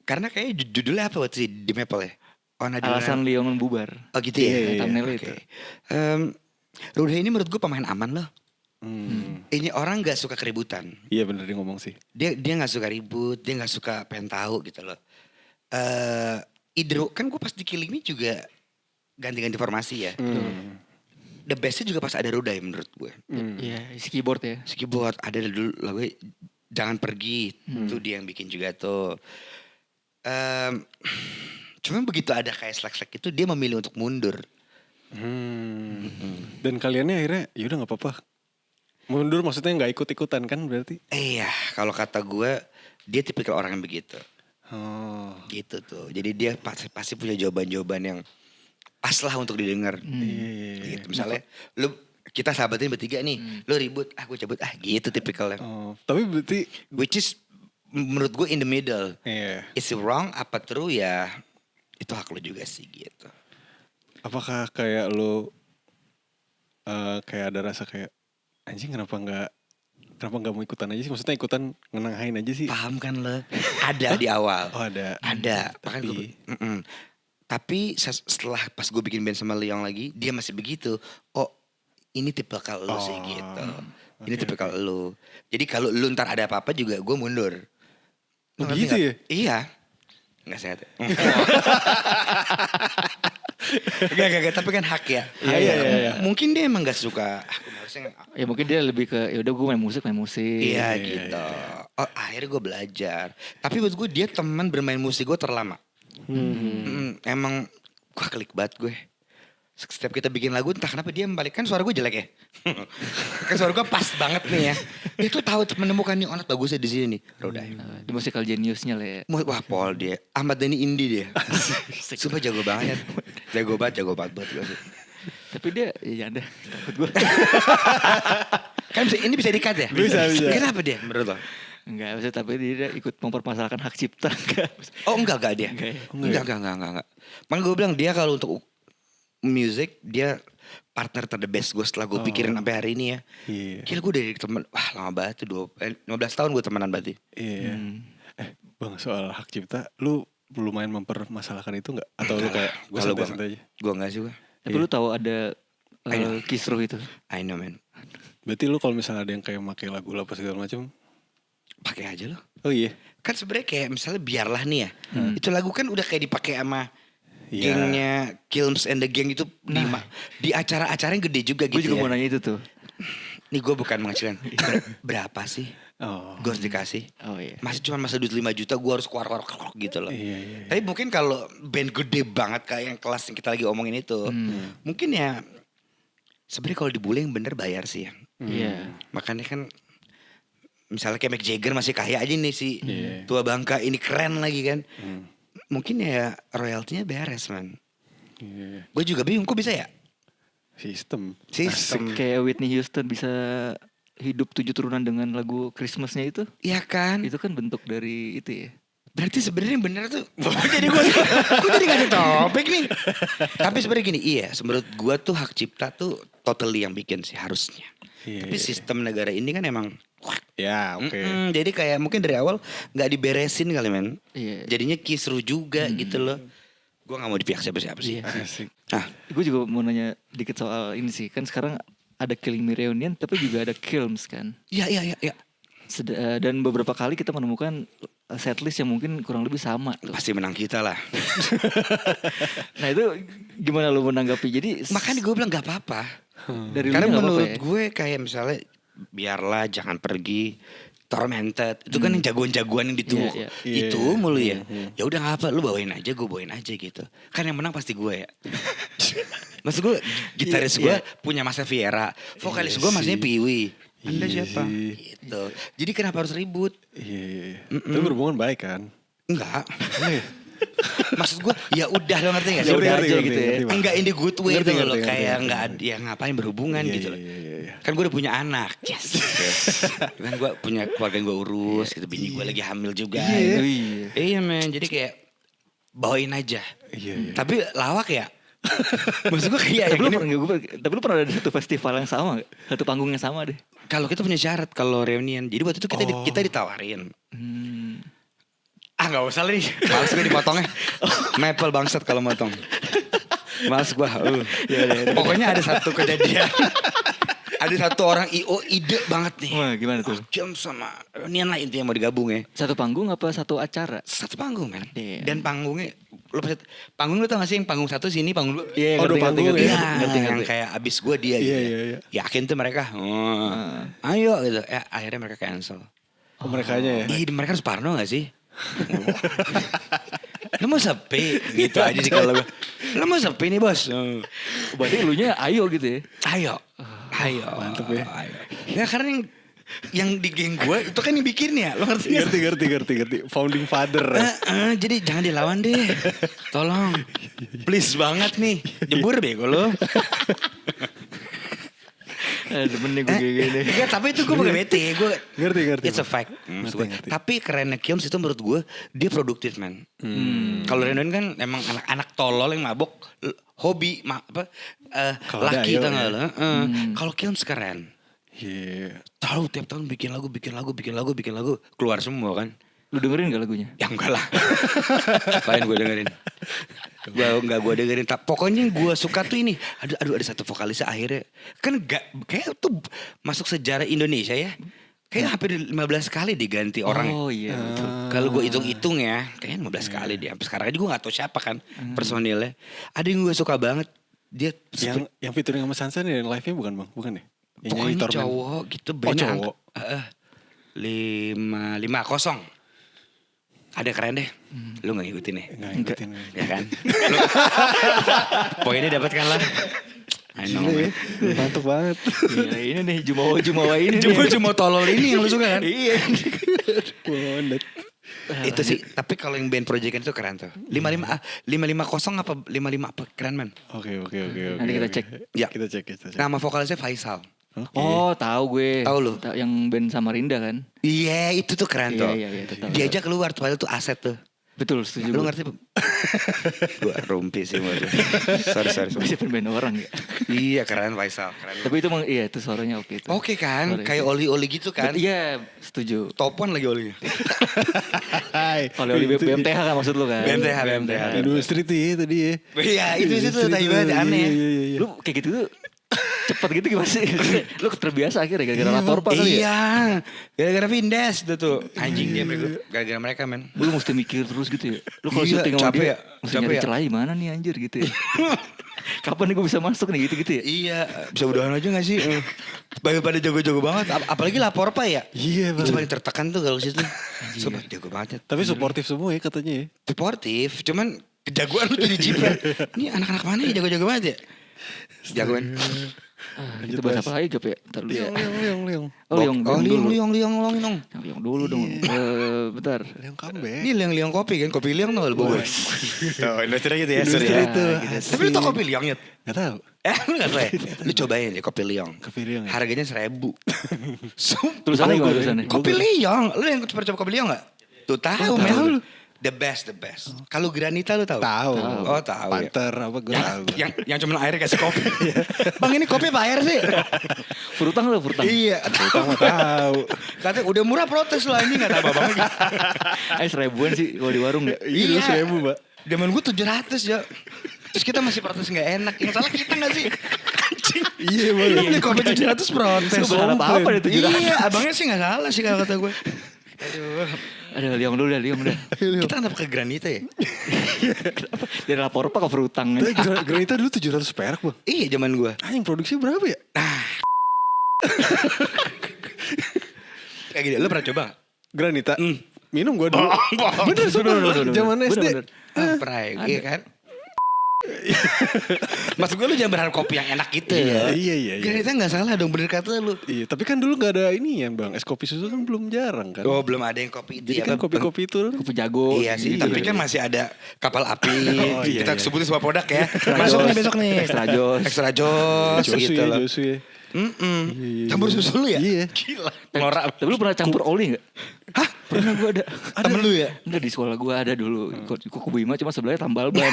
Karena kayak judulnya apa waktu di Maple ya? Alasan Liong bubar. Oh gitu ya. Iya, thumbnail Oke. itu. Ruda ini menurut gue pemain aman loh. Hmm. Ini orang nggak suka keributan. Iya bener dia ngomong sih. Dia nggak suka ribut, dia nggak suka pengen tahu gitu loh. Kan gue pas di Killing Me juga ganti-ganti formasi ya. The bestnya juga pas ada Ruda ya menurut gue. Iya, isi keyboard ya. Keyboard ada dulu lagu Jangan Pergi, itu dia yang bikin juga tuh. Cuman begitu ada kayak slack-slack itu dia memilih untuk mundur. Dan kaliannya akhirnya yaudah nggak apa-apa. Mundur maksudnya nggak ikut-ikutan kan berarti? Iya, kalau kata gue dia tipikal orang yang begitu. Oh. Gitu tuh. Jadi dia pasti punya jawaban-jawaban yang pas lah untuk didengar. Iya. Gitu. Misalnya kita sahabatnya bertiga nih, lu ribut, aku cabut, gitu tipikalnya. Oh, tapi berarti Which is menurut gue in the middle. iya. Is it wrong apa true ya itu hak lu juga sih gitu. Apakah kayak lu kayak ada rasa kayak anjing kenapa nggak mau ikutan aja sih? Maksudnya ikutan ngenanghain aja sih? Paham kan lo? Ada di awal. Oh ada. Ada. Bahkan Tapi- Tapi setelah pas gue bikin band sama Leong lagi, dia masih begitu. Oh, ini tipikal lu sih gitu. Ini tipikal lu. Jadi kalau lu ntar ada apa-apa juga gue mundur. Oh, Ngerti gitu nggak? ya? Iya. Nggak sehat. Gak, tapi kan hak ya. Iya. Mungkin dia emang gak suka. Aku harusnya Ya mungkin dia lebih ke ya udah gue main musik. iya gitu. Oh, akhirnya gue belajar. Tapi buat gue dia teman bermain musik gue terlama. Emang gue klik banget gue. Setiap kita bikin lagu entah kenapa dia membalikkan suara gue jelek ya. Kan suara gue pas banget nih ya. Dia tuh tahu menemukan nih onat bagusnya di sini nih. Roda. Di musical geniusnya lah ya. Wah Paul dia. Ahmad Dhani Indie dia. Sumpah jago banget. Jago banget gue sih. Tapi dia ya ada takut gue. Kan ini bisa di-cut ya? Bisa. Kenapa dia menurut lo? Enggak, maksudnya tapi dia ikut mempermasalahkan hak cipta enggak. Oh enggak dia. Enggak ya? Enggak. Makanya gue bilang dia kalau untuk Music dia partner ter the best gue setelah gue pikirin sampai hari ini ya. Iya. Gila gue dari temen, wah lama banget tuh 15 tahun gue temenan berarti. Iya. Bang, soal hak cipta, lu lumayan mempermasalahkan itu nggak? Atau lu kayak gue Kalau gue santai-santai aja? gue nggak sih gue. Tapi lu tahu ada kisruh itu. I know man. Berarti lu kalau misalnya ada yang kayak pakai lagu apa segala macam, Pakai aja loh. oh iya. Kan sebenarnya kayak misalnya biarlah nih ya. Itu lagu kan udah kayak dipakai sama Iya. gengnya Kilms and the Gang itu di acara-acara yang gede juga Gue gitu juga mau ya. nanya itu tuh. Nih gue bukan mengecilkan. Berapa sih Oh. gue harus dikasih? Oh iya. Masih cuma masa duit 5 juta gue harus keluar gitu loh. Iya. Tapi mungkin kalau band gede banget kayak yang kelas yang kita lagi omongin itu. Mungkin ya sebenarnya kalau dibully yang bener bayar sih ya. Iya. Makanya kan misalnya kayak Mick Jagger masih kaya aja nih si Iya. tua bangka ini keren lagi kan. Mungkin ya royaltinya beres man. Iya. Gue juga bingung kok bisa ya? Sistem. Sistem. Kayak Whitney Houston bisa hidup 7 turunan dengan lagu Christmasnya itu. Iya kan? Itu kan bentuk dari itu ya. Berarti sebenarnya yang bener tuh. Jadi gue jadi gak ada topik nih. Tapi sebenarnya gini, iya, menurut gue tuh hak cipta tuh totally yang bikin sih harusnya. Iya, Tapi iya. sistem negara ini kan emang Ya, oke. jadi kayak mungkin dari awal nggak diberesin kali men. Iya. Jadinya kisruh juga gitu loh. Gue nggak mau dipihak siapa-siapa sih. Iya. Asik. Nah, Gue juga mau nanya dikit soal ini sih. Kan sekarang ada Killing Me Reunion tapi juga ada Kilms kan. iya. Dan beberapa kali kita menemukan setlist yang mungkin kurang lebih sama tuh. Pasti menang kita lah. Nah itu gimana lu menanggapi? Jadi Makanya gue bilang nggak apa-apa. dari Karena lu nggak menurut apa-apa ya? gue kayak misalnya biarlah jangan pergi. Tormented itu kan yang jagoan-jagoan yang ditunggu Iya, iya. itu mulu ya. Ya udah nggak apa, lu bawain aja, gue bawain aja gitu. Kan yang menang pasti gue ya. Maksud gue gitaris gue punya Mas Viera, vokalis gue masnya Piwi. Anda Iya siapa? sih. Gitu. Jadi kenapa harus ribut? Iya. Tapi berhubungan baik kan? Enggak. Maksud gue ya udah lo ngerti gak sih? Ya udah Ngerti, aja ngerti, gitu ya. ngerti, Bang. Enggak in the good way Ngerti, gitu loh. ngerti, Kayak ngerti. enggak ya ngapain berhubungan Iya, gitu loh. iya. Kan gue udah punya anak. Yes. Kan gue punya keluarga yang gue urus gitu. Bini gue lagi hamil juga. Iya. gitu. Iya. Iya men. Jadi kayak bawain aja. Iya. Tapi lawak ya. Maksud gue kayak Tapi lu pernah ada satu festival yang sama gak? Satu panggung yang sama deh. kalau kita punya syarat kalau reunian. Jadi waktu itu kita ditawarin. Ah nggak usah lah nih. Males gue dipotongnya. Maple bangsat kalau motong. Males gue. Pokoknya ada satu kejadian. Ada satu orang IO ide banget nih. Wah gimana tuh? Jam sama reunian lah intinya mau digabung ya. Satu panggung apa satu acara? Satu panggung men. Iya. Dan panggungnya panggung lu tau gak sih yang panggung satu sini panggung lu. Iya, Oh, ngerti, dua panggung ngerti, Iya, ngerti, ngerti, yang ngerti. kayak abis gue dia Iya, gitu. iya. Yakin tuh mereka. Ayo gitu. Akhirnya mereka cancel. Oh, merekanya ya? Ih, mereka harus parno gak sih? Lu mau sepi gitu aja sih kalau gue. Lu mau sepi nih bos. Berarti elunya ayo gitu ya? Ayo. Mantep ya. Ayo. Ya karena yang di geng gue itu kan yang bikin ya. Lo ngerti gak? Ngerti. Founding father. Jadi jangan dilawan deh. Tolong. Please banget nih. Jebur bego lo. Demen nih gue gini. Enggak, tapi itu gue bukan bete. Gue Ngerti. It's a fact. Ngerti. Tapi kerennya Kilms itu menurut gue dia produktif man. Kalau Reunion kan emang anak-anak tolol yang mabok hobi Kalau ada, laki ayo, tau gak ya. lo. Kalau Kilms keren. Iya. Tahu tiap tahun bikin lagu keluar semua kan. Lu dengerin gak lagunya? Ya enggak lah. Apain gue dengerin. Gue dengerin. Pokoknya yang gue suka tuh ini. Aduh ada satu vokalisnya akhirnya. Kan kayak tuh masuk sejarah Indonesia ya. Kayak hampir 15 kali diganti orang. Oh iya betul. Kalau gue hitung-hitung ya. Kayaknya 15 kali dia. Sampai sekarang aja gue gak tahu siapa kan personilnya. Ada yang gue suka banget. Dia Yang featuring sama Sansan ya live-nya bukan bang? Bukan ya? Yang nyanyi pokoknya Torment. cowok gitu. Oh cowok. 5-0. Ada keren deh. Lu gak ngikutin ya? Nggak ngikutin. Ya kan? Poinnya dapat kan lah. I know. Gila ya. Mantep banget. Gila, ini nih Jumawa ini Cuma tolol ini yang lu suka kan? Iya. Banget. Itu sih. Tapi kalau yang band proyekan itu keren tuh. 550 apa 55 apa keren man. Oke. Nanti kita cek. Ya. Kita cek. Nama vokalisnya Faisal. Oke. Oh tahu gue. Tahu lu? Yang band Samarinda kan? Iya itu tuh keren tuh. Iya, tahu. Diajak keluar tuh padahal tuh aset tuh. Betul, setuju. Lu ngerti? Gue rumpi sih menurut gue. Sorry. Bisa band orang ya. Iya keren Faisal, keren. Tapi itu emang iya itu suaranya oke itu. Oke kan, Suara kayak itu. oli-oli gitu kan. Iya, setuju. Topon lagi olinya. Hai. Kalau di BMTH kan maksud lu kan? BMTH. Industri tuh ya tadi ya. Iya itu Industri tai tuh, banget aneh. iya. Lu kayak gitu tuh cepet gitu gimana sih? Lu terbiasa akhirnya gara-gara lapor pak kali ya? Iya, gara-gara Vindes itu tuh. Anjing dia mereka, gara-gara mereka men. Lu mesti mikir terus gitu ya? Lu kalau Iya, syuting sama capek dia, ya? mesti Capek nyari ya? celah mana nih anjir gitu ya? Kapan nih gue bisa masuk nih gitu-gitu ya? Iya, bisa udahan aja gak sih? Pada jago-jago banget, apalagi lapor pak ya. Iya Itu bang. paling tertekan tuh kalau situ. Sobat jago banget. Tapi suportif semua ya katanya ya. Sportif, cuman kejagoan lu tuh di jiper. Ini anak-anak mana ya jago-jago banget ya? Jagoan. Itu bahasa apa lagi Jop ya? Ntar dulu ya. Leong. Oh Liong dulu. Liong. Yang Liong dulu dong. Bentar. Leong comeback. Ini liong kopi kan, kopi liong tuh Bogor. Tuh, industri gitu ya, sorry Industri ya. itu. Tapi lu tau kopi liong ya? Gak tahu. Lu gak tau ya? Lu cobain deh kopi liong. Kopi liong ya? Harganya 1.000. Tulisannya gimana tulisannya? Kopi liong, lu yang pernah coba kopi liong gak? Tuh tahu men. tahu lu. The best. Kalau granita lu tahu? Tahu. Oh tahu ya. Panter apa gue tahu. Yang cuma air kasih kopi. Bang ini kopi apa air sih? Furutang lu, furutang. Iya. Tahu tahu. Katanya udah murah protes lu anjing gak tambah banget. Seribuan sih kalau di warung ya. Iya 1.000 mbak. Zaman gue 700 ya. Terus kita masih protes gak enak. Yang salah kita gak sih? Anjing. Iya bang. Lu beli kopi 700 protes. Lu berharap apa nih 700? Iya abangnya sih gak salah sih kalau kata gue. Aduh. Ada Liong dulu dah, Liong dah. Kita kenapa ke granita ya? Dari lapor apa ke furutang? Tapi granita dulu 700 perak bang. Iya zaman gue. Anjing produksi berapa ya? Kayak gini, lu pernah coba gak? Granita. Minum gue dulu. Bener bener. Zaman SD. Pernah ya, iya kan? Maksud gue lu jangan berharap kopi yang enak gitu ya. Iya. Granita gak salah dong, bener kata lu. Iya, tapi kan dulu gak ada ini ya bang. Es kopi susu kan belum jarang kan. Oh belum ada yang kopi itu Jadi kan kopi-kopi itu. Kopi jago. Iya sih, tapi kan masih ada kapal api. Oh, iya, Kita iya. sebutin semua produk ya. Masuk nih besok nih. Extra Joss. Extra Joss Josu gitu ya, loh. Josu ya. Iya. Campur susu lu ya? Iya. Gila. Norak. Tapi lu pernah campur oli gak? Hah? Pernah gue ada. Temen lu ya? Enggak di sekolah gue ada dulu. Kuku Bima cuma sebelahnya tambal ban.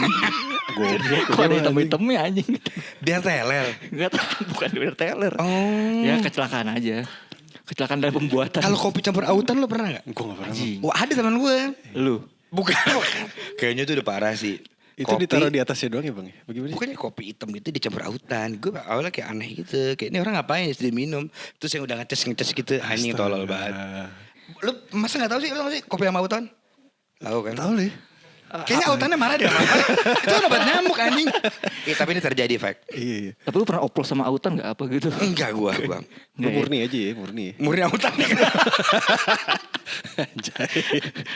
Goblok. Kok ada hitam-hitamnya anjing. Biar teler. Enggak tahu, bukan biar teler. Oh. Ya kecelakaan aja. Kecelakaan dalam pembuatan. Kalau kopi campur autan lu pernah gak? Gue gak pernah. Anjing. Wah ada teman gue. Lu. Bukan. Kayaknya itu udah parah sih. Itu ditaruh di atasnya doang ya bang? Bagaimana sih? Bukannya kopi hitam gitu dicampur autan. Gue awalnya kayak aneh gitu. Kayak ini orang ngapain ya sedih minum. Terus yang udah ngeces gitu. Anjing tolol banget. Lu masa gak tahu sih? Lu tau gak sih kopi sama autan? Tahu kan? Tahu nih. Kayaknya autannya marah deh sama apa. Itu kan obat nyamuk anjing. Tapi ini terjadi fact. Iya. Tapi lu pernah oplos sama autan gak apa gitu? Enggak gua. Lu Enggak ya? murni aja ya, murni. Murni autan nih. Anjay.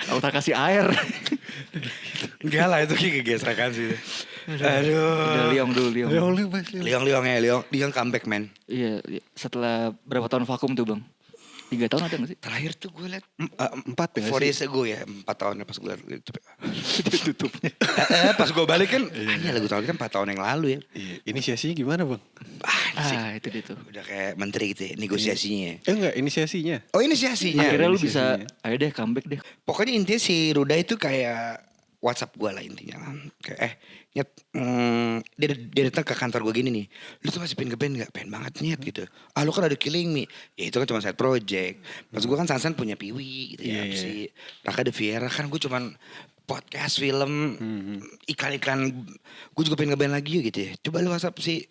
Autan kasih air. Enggak lah itu kayak gegesrakan sih. Aduh. Udah Liong dulu, Liong. Liong comeback man. Iya, setelah berapa tahun vakum tuh bang? 3 tahun ada gak sih? Terakhir tuh gue liat 4 ya 4 days ago ya 4 tahun pas gue liat itu. Tutupnya. Pas gue balik kan iya lagu tahun kan 4 tahun yang lalu ya. Iya. Inisiasinya gimana bang? Itu dia tuh. Udah kayak menteri gitu ya negosiasinya. Enggak, inisiasinya. Oh inisiasinya. Akhirnya lu inisiasinya. bisa, ayo deh comeback deh. Pokoknya intinya si Ruda itu kayak WhatsApp gue lah intinya. Kayak Nyet, dia datang ke kantor gue gini nih. Lu tuh masih pengen ngeband gak? Pengen banget Nyet gitu. Ah lu kan ada Killing Me. Ya itu kan cuma side project. Pas gue kan Sansan punya Piwi gitu ya. Iya, Si Raka De Viera kan gue cuman podcast, film, iklan-iklan. Gue juga pengen ngeband lagi gitu ya. Coba lu WhatsApp si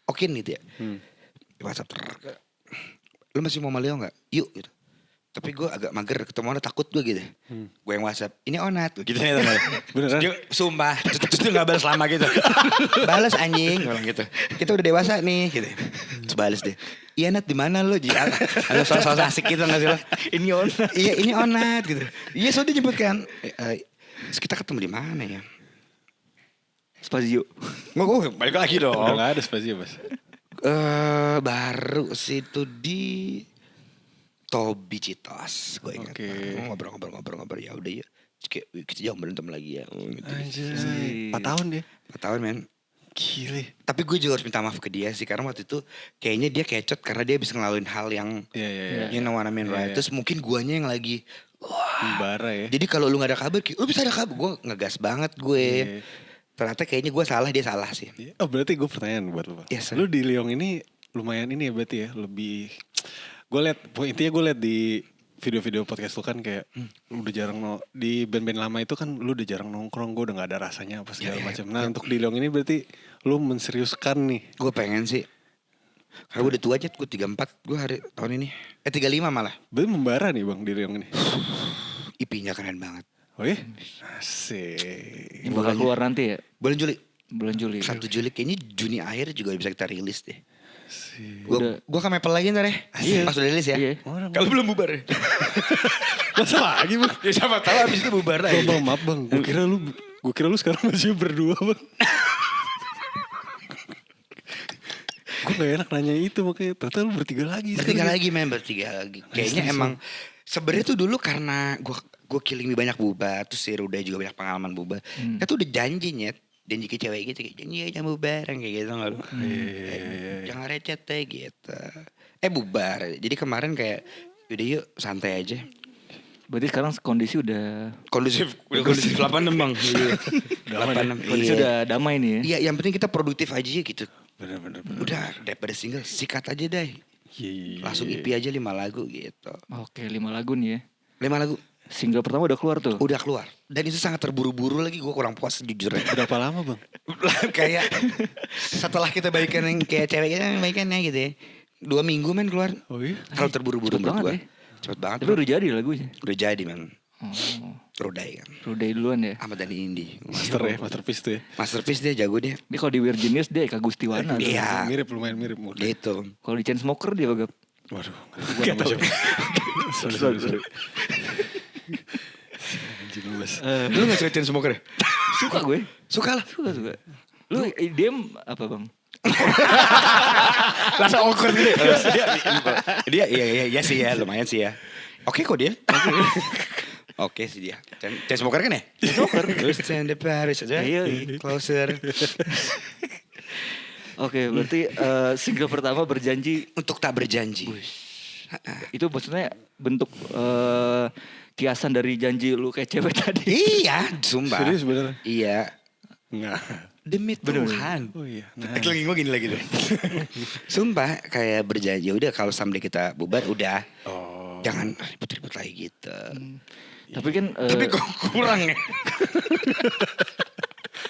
Okin gitu ya. WhatsApp lu masih mau Leo gak? Yuk gitu. Tapi gue agak mager ketemu orang takut gue gitu. Gue yang WhatsApp, ini Onat. Gitu nih teman. Beneran? Dia sumpah, terus dia gak balas lama gitu. Balas anjing, bilang gitu. Kita udah dewasa nih gitu. Terus balas deh. Iya Nat di mana lo? Ada soal-soal asik gitu gak sih lo? Ini Onat. Iya ini Onat gitu. Iya so dia nyebut kan. Terus kita ketemu di mana ya? Spazio. Gue balik lagi dong. Udah gak ada spasi ya mas? Baru situ di Tobi Citos, gue ingat. Oke. Ngobrol ya udah ya. Kayak kita jangan berantem lagi ya. Gitu. Anjay. 4 tahun dia. 4 tahun men. Gile. Tapi gue juga harus minta maaf ke dia sih karena waktu itu kayaknya dia kecot karena dia bisa ngelaluin hal yang Iya. you know what I mean right. Iya. Terus mungkin guanya yang lagi Bara ya. Jadi kalau lu gak ada kabar, lu bisa ada kabar. Gue ngegas banget gue. Iya. Ternyata kayaknya gue salah, dia salah sih. Oh berarti gue pertanyaan buat lo. Yes, sir. Lu di Liong ini lumayan ini ya berarti ya. Lebih. Gue liat, intinya gue liat di video-video podcast lu kan kayak lu udah jarang di band-band lama itu kan lu udah jarang nongkrong, gue udah gak ada rasanya apa segala macam. Nah untuk di Liong ini berarti lu menseriuskan nih. Gue pengen sih. Karena gue udah tua aja, gue 34 gue hari tahun ini. 35 malah. Berarti membara nih bang di Liong ini. IP-nya keren banget. Oh iya? Asik. Ini bakal keluar nanti ya, Bulan Juli. bulan Juli. 1 Juli kayaknya Juni akhir juga bisa kita rilis deh. Udah. Gue ke Maple lagi ntar ya. Pas udah rilis ya. Iya. Kalau belum bubar ya. Masa lagi bang? Ya siapa tahu abis itu bubar Bang, lagi. bang maaf bang, gue kira lu sekarang masih berdua bang. Gue gak enak nanya itu makanya ternyata lu bertiga lagi. Bertiga sekarang. lagi men, bertiga lagi. Kayaknya emang sebenarnya tuh dulu karena gue killing me banyak bubar, terus si Ruda juga banyak pengalaman bubar. Kita tuh udah janji janji ke cewek gitu, kayak janji jangan bubar kayak gitu nggak lu? Jangan recet deh gitu. Bubar. Jadi kemarin kayak udah yuk santai aja. Berarti sekarang kondisi udah Kondusif 86 bang. 86. kondisi udah damai nih ya. Iya, yang penting kita produktif aja gitu. Bener. Udah daripada single sikat aja deh. Iya. Langsung EP aja 5 lagu gitu. Oke, 5 lagu nih ya. 5 lagu Single pertama udah keluar tuh. udah keluar. Dan itu sangat terburu-buru lagi, gue kurang puas jujur ya. Berapa lama bang? Kayak setelah kita baikan yang kayak cewek kita baikannya gitu ya. 2 minggu men keluar. Oh iya? Kalau terburu-buru cepet menurut banget gue. ya. Cepet banget. Tapi udah jadi lagunya. Udah jadi men. Oh, Rodai kan. Ruday duluan ya. Ahmad Dhani Indi. Masterpiece tuh ya. Masterpiece dia jago dia. Dia kalau di Weird Genius dia Eka Gustiwana. tuh. Iya. Lumayan mirip. Gitu. Kalau di Chainsmoker dia agak Waduh. Gak tau. Sorry. Anjing bos. Lu gak suka Chainsmoker ya? suka gue. Suka lah. Suka. Lu DM apa bang? Rasa awkward gitu. Dia iya sih ya, lumayan sih ya. Oke kok dia. Oke sih dia. Chainsmoker kan ya? Chainsmoker. Terus Stand the Paris aja. Iya. Closer. Oke, berarti single pertama Berjanji Untuk tak berjanji. itu maksudnya bentuk kiasan dari janji lu kayak cewek tadi. Iya, sumpah. Serius bener? Iya. Enggak. Demi Tuhan. Oh iya. Lagi gue gini lagi tuh. Sumpah kayak berjanji udah kalau someday kita bubar udah. Oh. Jangan ribut-ribut lagi gitu. Tapi kan Tapi kok kurang ya?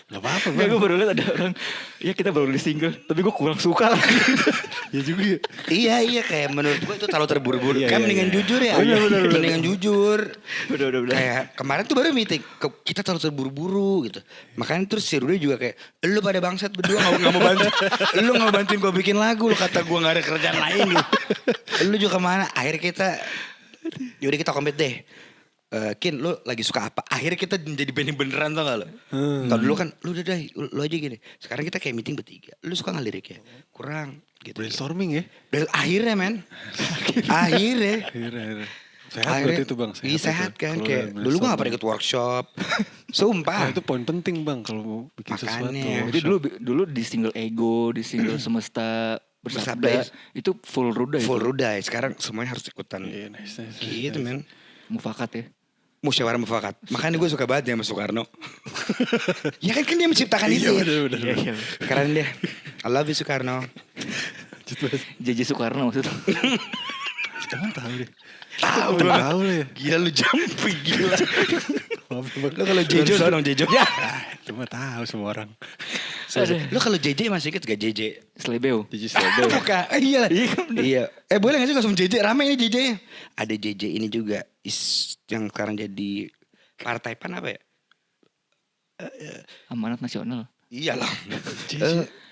Gak apa-apa Enggak, bang. gue baru liat ada orang, ya kita baru di single, tapi gue kurang suka lagi. Ya juga ya. Iya kayak menurut gue itu terlalu terburu-buru. Iya, Kan iya, mendingan iya. jujur ya. Bener. Mendingan jujur. Udah. Kayak kemarin tuh baru meeting, kita terlalu terburu-buru gitu. Makanya terus si Rudy juga kayak, lu pada bangsat berdua gak mau bantu. Lu gak mau bantuin gue bikin lagu, lu kata gue gak ada kerjaan lain gitu. Lu juga kemana? Akhirnya kita, yaudah kita kompet deh. Kin lu lagi suka apa? Akhirnya kita menjadi band yang beneran tau gak lu? Kalau dulu kan lu udah deh, lu aja gini. Sekarang kita kayak meeting bertiga. Lu suka gak liriknya? Kurang gitu. Brainstorming ya. Akhirnya men. Akhirnya. Akhirnya. Sehat berarti itu bang. Iya sehat itu. kan. Kalau Kayak udah dulu gue gak brainstorming. pernah ikut workshop. Nah, Sumpah. itu poin penting bang kalau mau bikin Makanya. sesuatu. Jadi dulu di single Ego, di single Semesta Bersabda, itu full Ruda Full itu. Rudai. Sekarang semuanya harus ikutan. Iya, nice. Gitu men. Mufakat ya. Musyawarah mufakat. Makanya gue suka banget ya sama Soekarno. Ya kan dia menciptakan itu ya. Bener. Iya. Keren dia. I love you Soekarno. JJ Soekarno maksudnya. Emang tahu deh. Tahu Tahu lah. lah ya. Gila lu jumping gila. Maaf bang. Lu kalau Jejo dong Jejo. Ya. Cuma tahu semua orang. Lu kalau JJ masih inget gak JJ? Slebeo. Cici Slebel. Bukan. Iya lah. Iya. Boleh gak sih langsung JJ? Rame ini JJ. Ada JJ ini juga. Yang sekarang jadi partai pan apa ya? Amanat Nasional. Iya lah.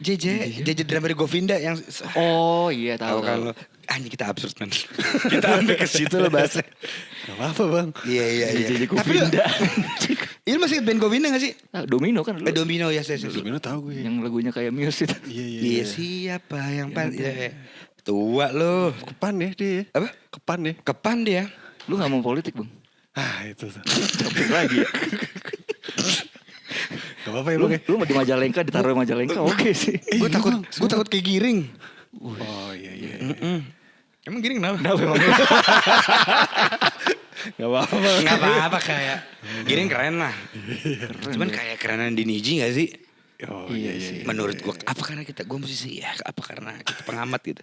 JJ drummer Govinda yang Oh iya tahu tahu kan tahu. lo. Anjing kita absurd man. Kita ambil ke situ lo bahasnya. Gak apa-apa bang. Iya. JJ Tapi lo, Govinda. ini masih band Govinda gak sih? Ah, Domino kan dulu. Domino ya saya. Domino tahu gue. Yang lagunya kayak Muse itu. Iya siapa yang pan? Iya. Tua lo. Kepan ya dia. Apa? Kepan ya. Kepan dia. Lu gak mau politik bang? Ah itu tuh. Topik lagi ya. Gak apa-apa ya Lu, bang ya. lu mau di Majalengka, ditaruh di Majalengka oke sih. Gue takut kayak giring. Oh iya. Emang giring kenapa? Nah memang Gak apa-apa. Nggak apa-apa kayak Giring keren lah. Cuman kayak kerenan di Niji gak sih? Oh Iya iya sih. iya. Menurut gue apa karena gue musisi ya, apa karena kita pengamat gitu.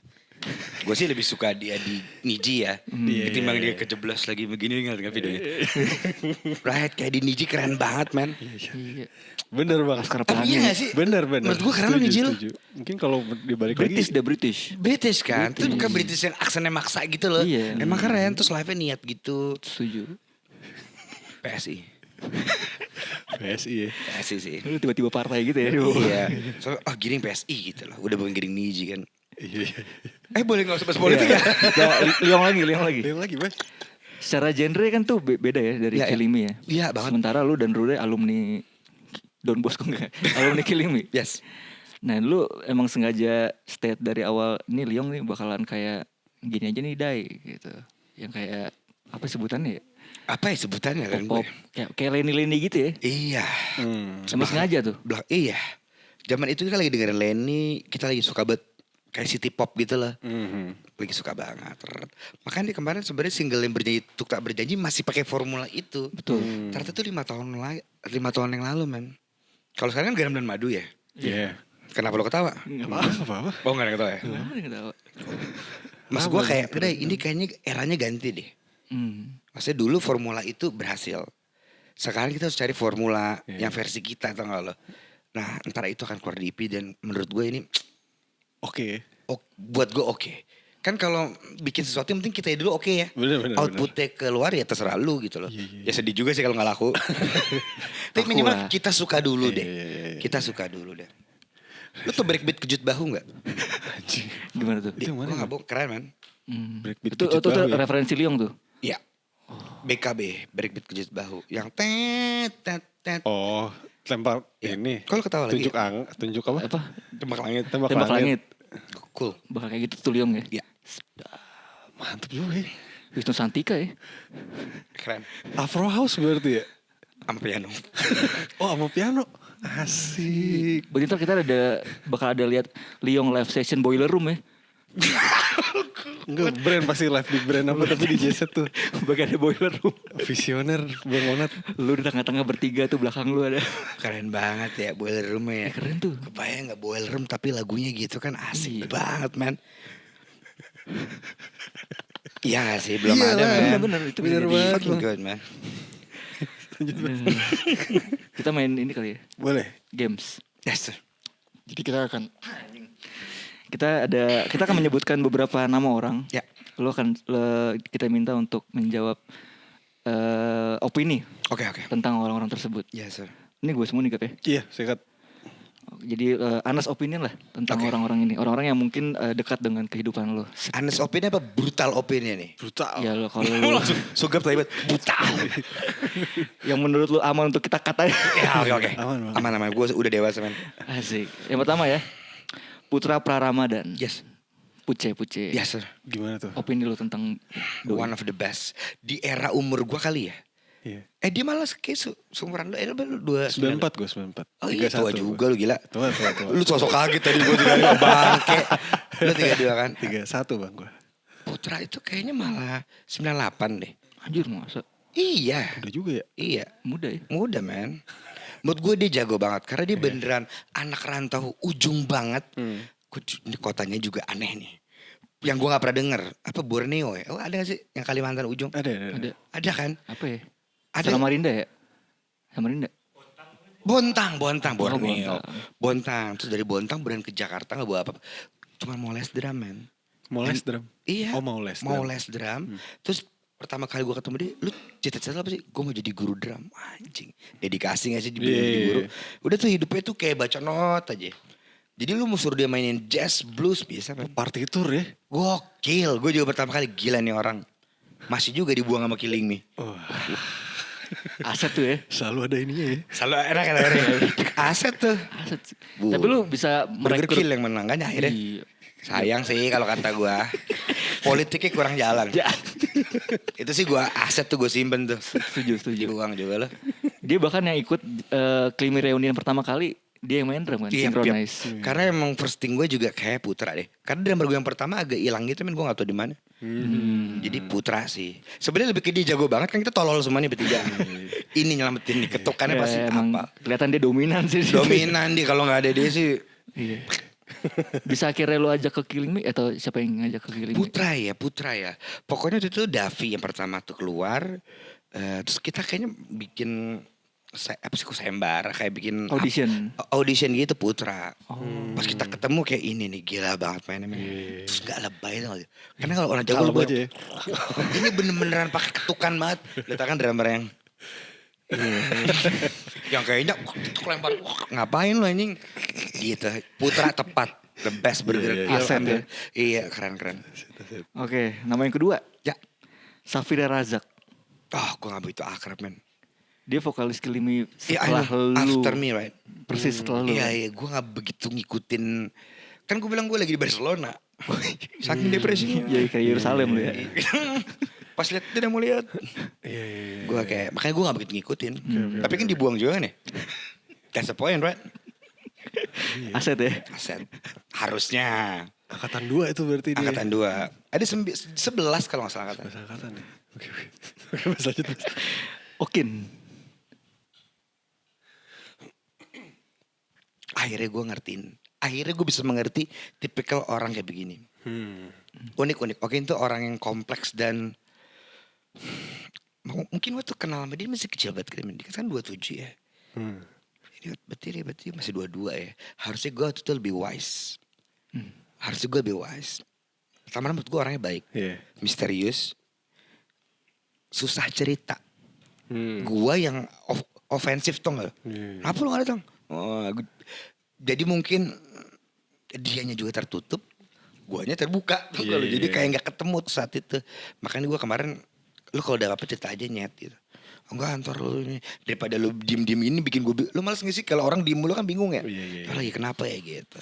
Gue sih lebih suka dia di Niji ya, ketimbang dia kejeblos lagi begini nggak videonya. Right, kayak di Niji keren banget men. Iya. Bener bang. Laskar Tapi Pelangi. iya gak sih? Bener. Menurut gue keren Setuju, Niji lo. setuju. Mungkin kalau dibalik British lagi. deh British. British kan, itu bukan British yang aksennya maksa gitu loh. Iya. Emang keren, terus live-nya niat gitu. Setuju. PSI. PSI ya. PSI sih. Lu tiba-tiba partai gitu ya. Iya. Soalnya Giring PSI gitu loh. Udah bukan Giring Niji kan. Iya. Boleh gak usah bahas politik ya? Liong lagi. Yang lagi bang. Secara genre kan tuh beda ya dari Iya, iya. Kilimi ya. Iya banget. Sementara lu dan Rude alumni Don Bosco enggak? Alumni Kilimi. Yes. Nah lu emang sengaja state dari awal, nih Liong nih bakalan kayak gini aja nih Dai gitu. Yang kayak apa sebutannya ya? Apa ya sebutannya kan Pop, gue? kayak Lenny gitu ya. Iya. Emang sengaja tuh. Iya. Zaman itu kita lagi dengerin Lenny, kita lagi suka banget kayak city pop gitu lah. Lagi suka banget. Makanya di kemarin sebenarnya single yang berjanji Tuk Tak Berjanji masih pakai formula itu. Betul. Ternyata tuh 5 tahun yang lalu men. Kalau sekarang kan Garam dan Madu ya. Iya. Kenapa lo ketawa? Enggak Apa-apa. Oh gak ada yang ketawa ya? Kenapa dia ketawa? Maksud gue kayak udah ini kayaknya eranya ganti deh. Maksudnya dulu formula itu berhasil. Sekarang kita harus cari formula yang versi kita tau gak lo. Nah antara itu akan keluar di EP dan menurut gue ini Oke. buat gue oke. Kan kalau bikin sesuatu yang penting kita dulu oke ya. Bener. Outputnya keluar ya terserah lu gitu loh. Iya. Ya sedih juga sih kalau gak laku. Tapi Laku minimal lah. kita suka dulu deh. Iya. Kita suka dulu deh. Lu tuh breakbeat kejut bahu gak? Anjing. Gimana tuh? Itu yang mana, Gue gak bohong, keren man. Breakbeat Itu kejut bahu ya? referensi Liong tuh. Iya. BKB, breakbeat kejut bahu. Yang tet. Oh, lempar Ya. ini. Kok lu ketawa lagi? Tunjuk apa? Apa? Tembak langit. Tembak Tembak langit. Cool. Bakal kayak gitu tuh Liong ya. Iya. Mantep juga ya. Wisnu Santika ya. Keren. Afro House berarti ya? Sama piano. Oh sama piano. Asik. Berarti ntar kita bakal ada lihat Liong live session Boiler Room ya. Enggak brand pasti live di brand apa tapi di J-Set tuh. Bagian ada Boiler Room. Visioner Bang Onat. Lu di tengah-tengah bertiga tuh belakang lu ada. Keren banget ya Boiler Room ya. Keren tuh. Kebayang gak Boiler Room tapi lagunya gitu kan asik Iya. banget man. Iya gak sih? Belum Iya ada lah, man. bener, itu bener bisa jadi banget. Fucking Bang. good man. Kita main ini kali ya. Boleh. Games. Yes sir. Jadi kita akan menyebutkan beberapa nama orang. Ya. Kita minta untuk menjawab opini Oke. tentang orang-orang tersebut. Yes sir. Ini gue semua nih Kap ya. Iya sikat. Jadi honest opinion lah tentang Oke. orang-orang ini. Orang-orang yang mungkin dekat dengan kehidupan lo. Honest opinion apa brutal opinion nih? Brutal. Ya lo kalau lo Langsung sugap tadi brutal. yang menurut lo aman untuk kita kata. Ya oke. Aman, Bang. Aman. Gue udah dewasa man. Asik. Yang pertama ya. Putra Praramadan. Yes. Puce. Yes sir. Gimana tuh? Opini lo tentang Doi. One of the best. Di era umur gue kali ya. Iya. Dia malah kayak seumuran lu 94 gue 94. Oh iya tua juga lu gila. Tua. Lu sosok kaget tadi gue juga bangke. Lu 32 kan? 31 bang gue. Putra itu kayaknya malah 98 deh. Anjir masa. Iya. Udah juga ya. Iya. Muda ya. Muda men. Menurut gue dia jago banget. Karena dia beneran anak rantau ujung banget. Ini kotanya juga aneh nih. Yang gue gak pernah denger. Apa Borneo ya? Oh ada gak sih yang Kalimantan ujung? Ada. Ada kan? Apa ya? Ada. Samarinda ya? Samarinda. Bontang Borneo. Bontang. Bontang. Terus dari Bontang beran ke Jakarta gak bawa apa. Cuma mau les drum men. Mau les drum. Iya. Oh mau les Mau drum. les drum. Terus pertama kali gue ketemu dia, lu cita-cita apa sih? Gue mau jadi guru drum. Anjing. Dedikasi gak sih dibilang Iya. jadi guru? Udah tuh hidupnya tuh kayak baca not aja. Jadi lu mau suruh dia mainin jazz, blues biasa kan? Partitur ya. Gokil. Gue juga pertama kali gila nih orang. Masih juga dibuang sama Killing Me. Aset tuh ya. Selalu ada ininya ya. Selalu enak kan aset tuh. Aset. Bu. Tapi lu bisa Burger Kill yang menang kan akhirnya. Iya. Sayang sih kalau kata gue. Politiknya kurang jalan. Itu sih gue aset tuh gue simpen tuh. Setuju. Dibuang juga loh. Dia bahkan yang ikut Klimi Reunion pertama kali Dia yang main drum kan, Iya, synchronize. Karena emang first thing gue juga kayak Putra deh. Karena drummer gue yang pertama agak hilang gitu men, gue gak tau di mana. Jadi Putra sih. Sebenarnya lebih ke dia jago banget kan, kita tolol semuanya bertiga. Ini nyelamatin nih, ketukannya Ya, pasti emang apa. kelihatan dia dominan sih. Dominan dia, kalau gak ada dia sih. Iya. Bisa akhirnya lo ajak ke Killing Me atau siapa yang ngajak ke Killing Me? Putra ya. Pokoknya waktu itu Davi yang pertama tuh keluar. Terus kita kayaknya bikin apa sih, sayembara kayak bikin audition gitu Putra. Pas kita ketemu kayak ini nih, gila banget mainnya men. Terus gak lebay tuh. Karena kalau orang jago Kalem lebay aja ya. ini bener-beneran pakai ketukan banget. Lihat kan drummer yang yang kayaknya lempar, ngapain lu anjing gitu. Putra tepat, the best bergerak. Aset ya. Iya, keren. Oke, nama yang kedua. Ya. Safira Razak. Gue gak begitu akrab men. Dia vokalis Killing Me Iya, setelah lu. after me right. Persis setelah lu. Iya, gue gak begitu ngikutin. Kan gue bilang gue lagi di Barcelona. Saking depresinya. Iya, kayak Yerusalem lu ya. Pas lihat dia udah mau lihat. Iya. Gue kayak, makanya gue gak begitu ngikutin. Tapi kan dibuang juga nih. That's the point right. Aset ya. Aset. Harusnya. Angkatan 2 itu berarti dia. Angkatan 2. Ada 11 kalau gak salah angkatan. Angkatan ya. Oke, mas lanjut. Okin. Akhirnya gue ngertiin. Akhirnya gue bisa mengerti tipikal orang kayak begini. Unik. Okin tuh orang yang kompleks dan mungkin waktu kenal sama dia masih kecil banget. Dia kan 27 ya. Ini berarti masih 22 ya. Harusnya gue waktu itu lebih wise. Pertama menurut gue orangnya baik. Misterius. Susah cerita. Gue yang ofensif tuh gak? Apa lu gak datang? Jadi mungkin dianya juga tertutup, guanya terbuka tuh kalau jadi kayak nggak ketemu tuh saat itu. Makanya gue kemarin, lu kalau udah apa cerita aja nyet gitu. Enggak, ntar lu ini daripada lu diem ini bikin gue, lu malas nggak sih kalau orang diem lu kan bingung ya. Lagi kenapa ya gitu.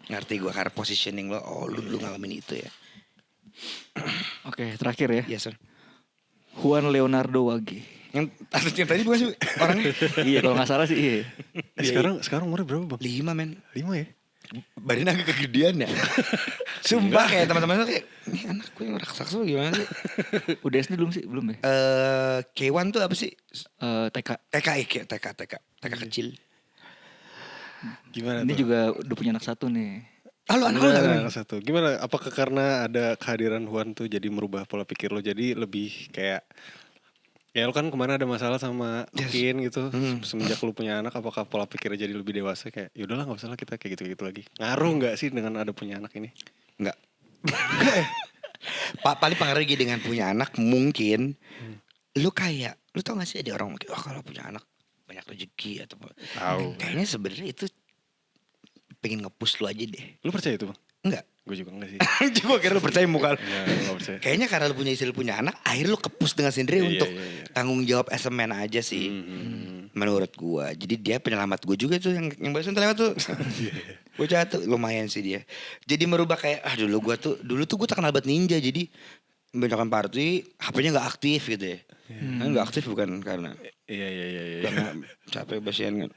Ngerti gue karena positioning lo, lu ngalamin itu ya. Oke, terakhir ya. Yes sir. Juan Leonardo Wage. Yang tadi bukan sih orangnya? Iya, kalau nggak salah sih iya. Sekarang umurnya berapa bang? 5 men. 5 ya? Badannya agak kegedean ya. Sumpah kayak teman-teman tuh kayak, ini anak gue yang raksasa gimana sih? Udah SD belum sih? Belum ya? K1 tuh apa sih? TK. TK kecil. Gimana Ini tuh? juga udah punya anak satu nih. Halo anak lu Anak satu. Gimana? Apakah karena ada kehadiran Juan tuh jadi merubah pola pikir lo, jadi lebih kayak, ya lo kan kemarin ada masalah sama Okin gitu. Semenjak lu punya anak, apakah pola pikirnya jadi lebih dewasa? Kayak yaudahlah gak usah lah kita kayak gitu-gitu lagi. Ngaruh gak sih dengan ada punya anak ini? Enggak. Paling pengaruhnya dengan punya anak mungkin lu kayak, lu tau gak sih ada orang mungkin kalau punya anak banyak rezeki atau Tahu. kayaknya sebenarnya itu pengen nge-push lu aja deh. Lu percaya itu bang? Enggak. Gue juga enggak sih. Gue kira lu percaya muka lu. Enggak percaya. Kayaknya karena lu punya istri, lu punya anak, akhirnya lu ke-push dengan sendiri untuk tanggung jawab as a man aja sih. Menurut gua. Jadi dia penyelamat gua juga tuh yang barusan terlewat tuh. Bocah tuh lumayan sih dia. Jadi merubah kayak dulu tuh gua terkenal banget ninja, jadi banyakan party, HP-nya enggak aktif gitu ya. Enggak aktif bukan karena Iya. karena capek basian kan.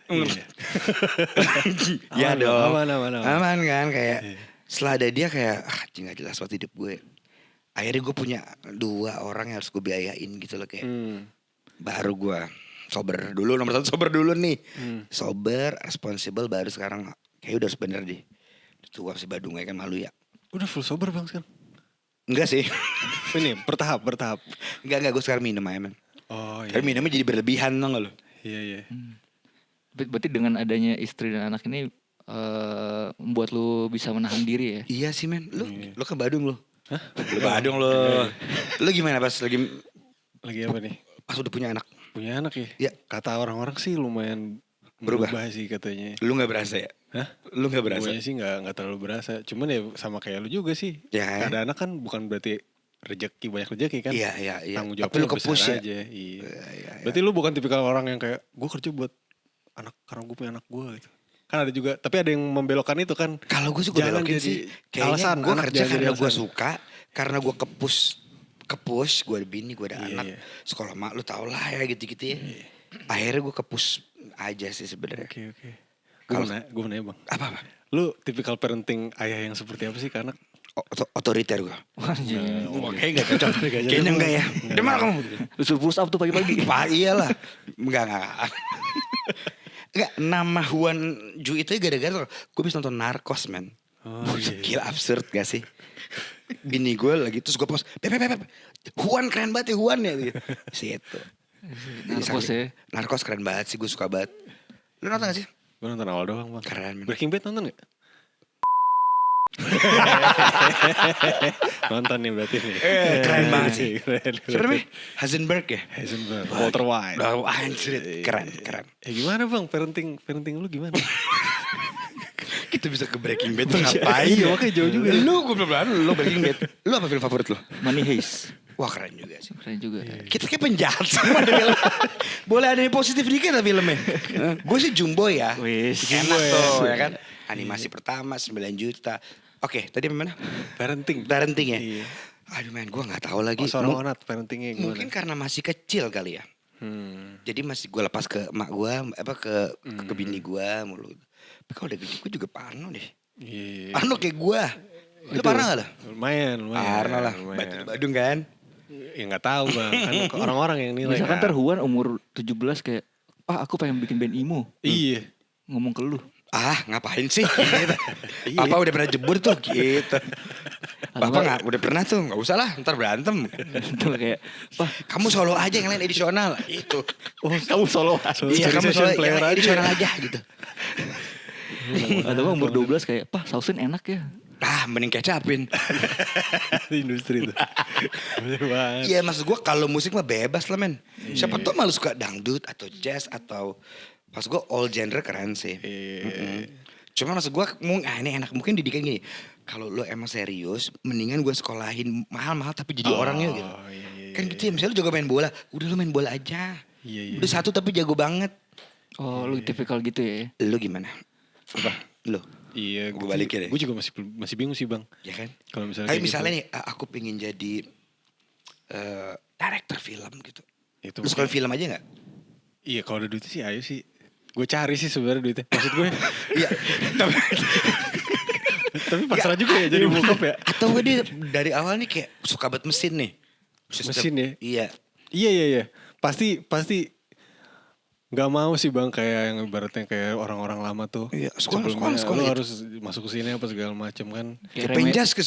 Ya dong. Aman kan kayak setelah ada dia kayak gak jelas buat hidup gue. Akhirnya gue punya 2 orang yang harus gue biayain gitu loh kayak. Baru gue sober dulu, nomor 1 sober dulu nih. Sober, responsible, baru sekarang kayak udah harus bener deh. Tua si Badung kan malu ya. Udah full sober bang sekarang? Enggak sih. Ini bertahap. Enggak gue sekarang minum aja men. Oh iya. Karena minumnya jadi berlebihan tau gak lo. Iya. Berarti dengan adanya istri dan anak ini membuat lu bisa menahan diri ya? Iya sih men. Lu ke Badung lo. Hah? Lu Badung lo. Lu gimana pas Lagi apa nih? pas udah punya anak? Punya anak ya? Iya. Kata orang-orang sih lumayan Berubah sih katanya. Lu gak berasa ya? Hah? Lu gak berasa? Gue sih gak terlalu berasa. Cuman ya sama kayak lu juga sih. Ya. Ada anak kan bukan berarti banyak rezeki kan. Iya. Tanggung Tapi lu jawabnya ke-push besar ya? aja. Iya. Berarti lu bukan tipikal orang yang kayak gue kerja buat anak karena gue punya anak gue gitu. Kan ada juga, tapi ada yang membelokkan itu kan. Kalau gue juga Jangan belokin jadi sih. Kayaknya alasan, gue anak kerja jangan jadi karena gue alasan. suka. Karena gue ke-push. Gue ada bini, gue ada Iya, anak. iya. Sekolah mak lu tau lah ya gitu-gitu ya. Akhirnya gue ke-push aja sih sebenarnya. Oke. Gue mau nanya bang. Apa? Lu tipikal parenting ayah yang seperti apa sih ke anak? Otoriter gue. Anjing. Kayaknya gak cocok. Kayaknya enggak ya. Di mana kamu? Lu suruh push up tuh pagi-pagi. Pak iyalah. Enggak. Enggak, nama Juan Ju itu gara-gara gue bisa nonton Narcos, men. Oh, iya. Gila absurd gak sih? Bini gue lagi terus gue post, Beb, Juan keren banget ya Juan ya. Situ. Narcos ya. Narcos keren banget sih, gue suka banget. Lu nonton gak sih? Gue nonton awal doang bang. Keren, men. Breaking Bad nonton gak? Nonton nih berarti nih. Keren banget sih. Keren. Siapa namanya? Heisenberg ya? Heisenberg, Walter White. Anjir, keren. Gimana bang parenting lu gimana? Kita bisa ke Breaking Bad tuh ngapain? Iya makanya jauh juga. Lu gue belum lu Breaking Bad. Lu apa film favorit lu? Money Heist. Wah keren juga sih. Keren juga. Kita kayak penjahat semua ada film. Boleh ada yang positif dikit lah filmnya. Gue sih Jumbo ya. Wis. Enak tuh ya kan. Animasi pertama 9 juta. Oke, tadi mana? Parenting Parenting ya? Iya. Aduh men, gue gak tahu lagi. Seorang anak parentingnya gimana? Mungkin karena masih kecil kali ya. Jadi masih gue lepas ke emak gue, ke bini gue mulu. Tapi kalau udah gede gue juga parno deh. Iya. Parno kayak gue. Lu parno gak lah? Lumayan. Parno lah. Batu di Badung kan? Ya nggak tahu bang. Kan orang-orang yang nilai. Misalkan kan. Juan umur 17 kayak, aku pengen bikin band emo. Iya. Ngomong ke lu. Ngapain sih? Gitu. Papa udah pernah jebur tuh gitu. Bapak gak udah pernah tuh, gak usah lah, ntar berantem. Itu kayak, Kamu solo aja yang lain edisional. Itu. oh kamu solo. Iya kamu session solo player yang lain aja. edisional aja gitu. Atau kan umur 12 kayak, sausin enak ya. Mending kecapin. Di industri tuh. Bener banget. Iya maksud gue kalau musik mah bebas lah men. Siapa tuh malu suka dangdut atau jazz atau maksud gue all genre keren sih. Cuma maksud gue ini enak mungkin didikan gini. Kalau lo emang serius mendingan gue sekolahin mahal-mahal tapi jadi orangnya gitu. Kan gitu ya misalnya lo jago main bola. Udah lo main bola aja. Udah satu tapi jago banget. Oh lu tipikal gitu ya. Lo gimana? Apa? Lo? Iya, Gue balikin ya. Gue juga masih bingung sih bang. Ya kan? Kalau misalnya Kayak kayak misalnya gitu. nih aku pengen jadi director film gitu. Itu Lu suka film aja gak? Iya kalau ada duitnya sih ayo sih. Gue cari sih sebenarnya duitnya. Maksud gue. Iya. Tapi pasrah juga ya jadi bokap ya. Atau gue dia dari awal nih kayak suka banget mesin nih. Mesin ya? Iya. Iya. Pasti nggak mau sih bang kayak yang ibaratnya kayak orang-orang lama tuh. Iya, Sebelumnya sekolah lu gitu. harus masuk ke sini apa segala macam kan. Kayak Penjaskes.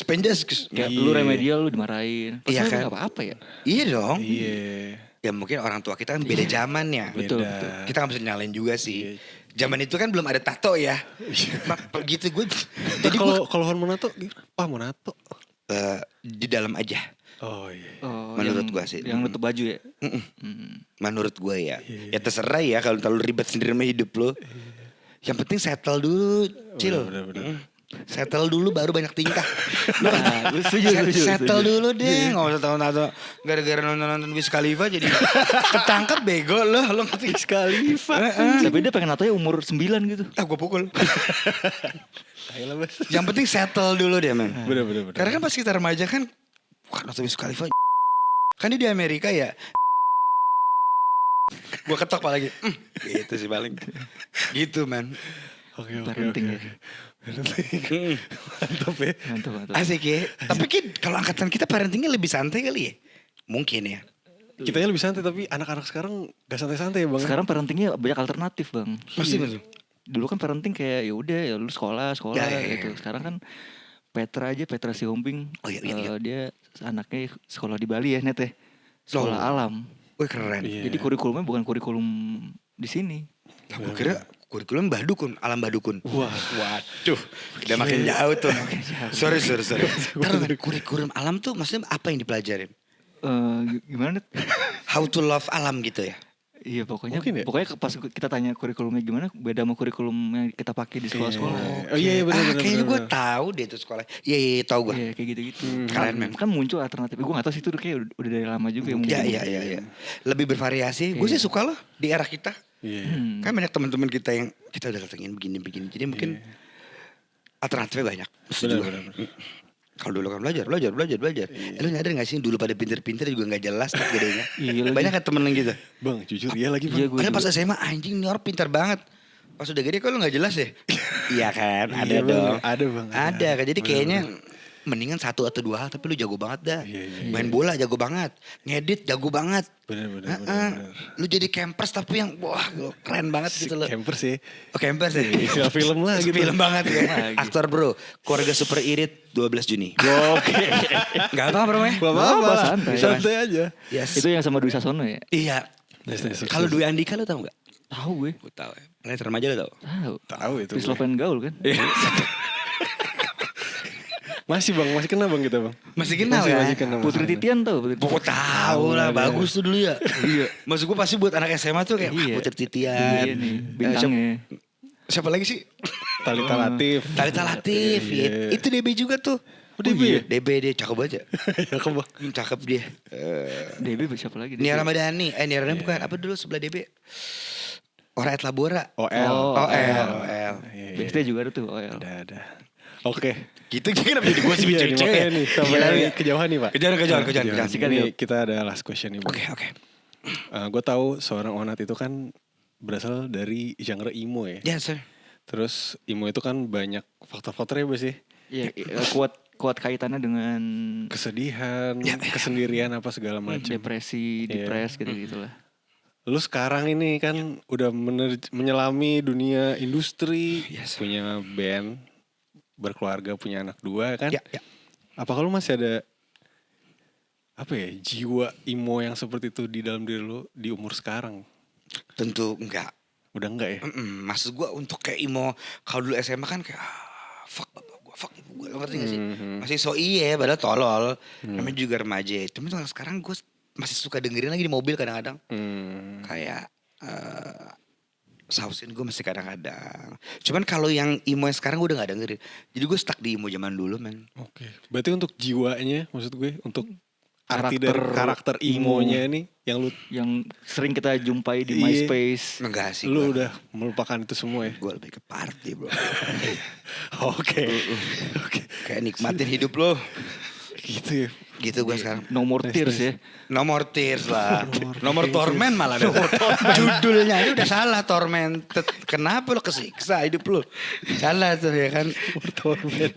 Kayak Iya. lu remedial lu dimarahin. Iya Padahal kan? gak apa-apa ya. Iya dong. Iya. Ya mungkin orang tua kita kan beda zaman ya. Betul. Kita gak bisa nyalain juga sih. Zaman itu kan belum ada tato ya. Gitu gue. Jadi kalau Hon Monato, mau nato. Di dalam aja. Oh iya. Oh, Menurut yang- gua sih. Yang nutup baju ya. Menurut gue ya. Ya terserah ya kalau terlalu ribet sendiri sama hidup lo. Yang penting settle dulu, Cil. Bener. Settle dulu baru banyak tingkah. Nah, lu setuju. Settle dulu deh, nggak usah tahu-tahu gara-gara nonton Wiz Khalifa jadi ketangkep bego lo ngerti Wiz Khalifa. Tapi dia pengen natonya umur 9 gitu. Gue pukul. Ayolah bos. Yang penting settle dulu deh men. Bener. Karena kan pas kita remaja kan, wah nonton Wiz Khalifa. Kan dia di Amerika ya. Gue ketok apalagi. Gitu sih paling. Gitu man. Oke. Parenting ya. Mantap ya. Mantap. Asik ya. Tapi kalau angkatan kita parentingnya lebih santai kali ya. Mungkin ya. Kitanya lebih santai tapi anak-anak sekarang gak santai-santai ya bang. Sekarang parentingnya banyak alternatif bang. Pasti betul. Dulu kan parenting kayak ya udah ya lu sekolah Ya. gitu. Sekarang kan Petra Sihombing. Oh, iya. Dia anaknya sekolah di Bali ya net ya. Sekolah alam. Wih keren. Iya. Jadi kurikulumnya bukan kurikulum di sini. Nah, gue kira kurikulum Mbah Dukun, alam Mbah Dukun. Wah. Waduh, udah makin jauh tuh. Sorry. Ntar men, kurikulum alam tuh maksudnya apa yang dipelajarin? Gimana net? How to love alam gitu ya? Iya pokoknya Mungkin ya? pas kita tanya kurikulumnya gimana beda sama kurikulum yang kita pakai di sekolah-sekolah. Oh iya bener. Kayaknya gue tahu deh itu sekolah. Iya tahu gue. Iya kayak gitu-gitu. Keren, men. Kan muncul alternatif. Gue gak tahu sih itu kayak udah dari lama juga ya mungkin. Iya. Lebih bervariasi. Gue sih suka loh di era kita. Iya. Kan banyak teman-teman kita yang kita udah datengin begini. Jadi mungkin alternatifnya banyak. Bener. Kalau dulu kan belajar. Lu nyadar gak sih dulu pada pinter-pinter juga gak jelas nih gedenya. Iya lagi. Banyak kan temen yang gitu. Bang jujur iya lagi Iya, bang. gue Padahal juga. pas SMA anjing ini orang pintar banget. pas udah gede kok lu gak jelas ya? Iya kan, ada Iya, Bang. dong. Ada, Bang. Ada kan, jadi Bener, kayaknya mendingan 1 atau 2 hal tapi lu jago banget dah. Iya. Main bola jago banget, ngedit jago banget. Bener. Lu jadi campers tapi yang wah keren banget gitu loh. Camper sih. Oh campers ya? Istilah film lah gitu. Film banget ya. Aktor bro, Keluarga Super Irit 12 Juni. Oke. Gak apa-apa bro ya? Gak apa-apa. santai. Santai aja. Yes. Itu yang sama Dwi Sasono ya? Iya. Nice. Kalau Dwi Andika lu tau gak? Tahu gue. Gue tau ya. Planet Remaja lu tau? Tahu itu. Peace Love and Gaul kan? Masih bang, masih kena bang kita bang. Masih kenal ya? Masih kena. Putri Titian tau? Pokok tahu lah, Ada. bagus tuh dulu ya. Iya. Maksud gue pasti buat anak SMA tuh kayak Iya. Putri Titian. Iya nih, bintangnya. Siapa lagi sih? Talita Latif. Talita Latif. Iya. Itu DB juga tuh. Oh, DB ya? DB dia cakep aja. Ya kan bang. Cakep dia. DB siapa lagi? Nia Ramadhani. Nia Ramadhani bukan. Apa dulu sebelah DB? Oraet Labora. OL. OL. Iya. BSD juga ada tuh. Ada. Oke. Gitu kenapa jadi gue sih Iya, cewek-cewek makanya ya? nih, sampai Gila, dari ya. kejauhan nih pak. Kejauhan. Sikat Ini yuk. kita ada last question nih bang. Oke. Gue tahu seorang Onat itu kan berasal dari genre emo ya. Ya sir. Terus emo itu kan banyak faktor-faktornya Bos sih. Iya, kuat kaitannya dengan Kesedihan, kesendirian apa segala macam. depresi, Iya. depres gitu lah. Lu sekarang ini kan udah menyelami dunia industri, Yes. punya band, berkeluarga, punya anak 2 kan. Ya. Apakah lu masih ada apa ya jiwa emo yang seperti itu di dalam diri lu di umur sekarang? Tentu enggak. Udah enggak ya? Maksud gue untuk kayak emo. Kalau dulu SMA kan kayak fuck bapak gue, fuck ibu gue. Lo ngerti gak sih? Masih so iya padahal tolol. Namanya juga remaja. Cuma sekarang gue masih suka dengerin lagi di mobil kadang-kadang. Kayak Sausin gue masih kadang-kadang. Cuman kalau yang emo yang sekarang gue udah gak dengerin. Jadi gue stuck di emo zaman dulu men. Oke. Berarti untuk jiwanya maksud gue untuk arti Karakter dari karakter emo-nya nih yang lu Yang sering kita jumpai di Iya. MySpace. Enggak sih. lu udah melupakan itu semua ya. Gue lebih ke party bro. Oke. Kayak nikmatin hidup lo. Gitu ya. Gitu gue sekarang. No More Tears ya. Nomor tears lah. Nomor torment malah. Judulnya ini udah salah, tormented. Kenapa lo kesiksa hidup lo? Salah tuh ya kan. Torment.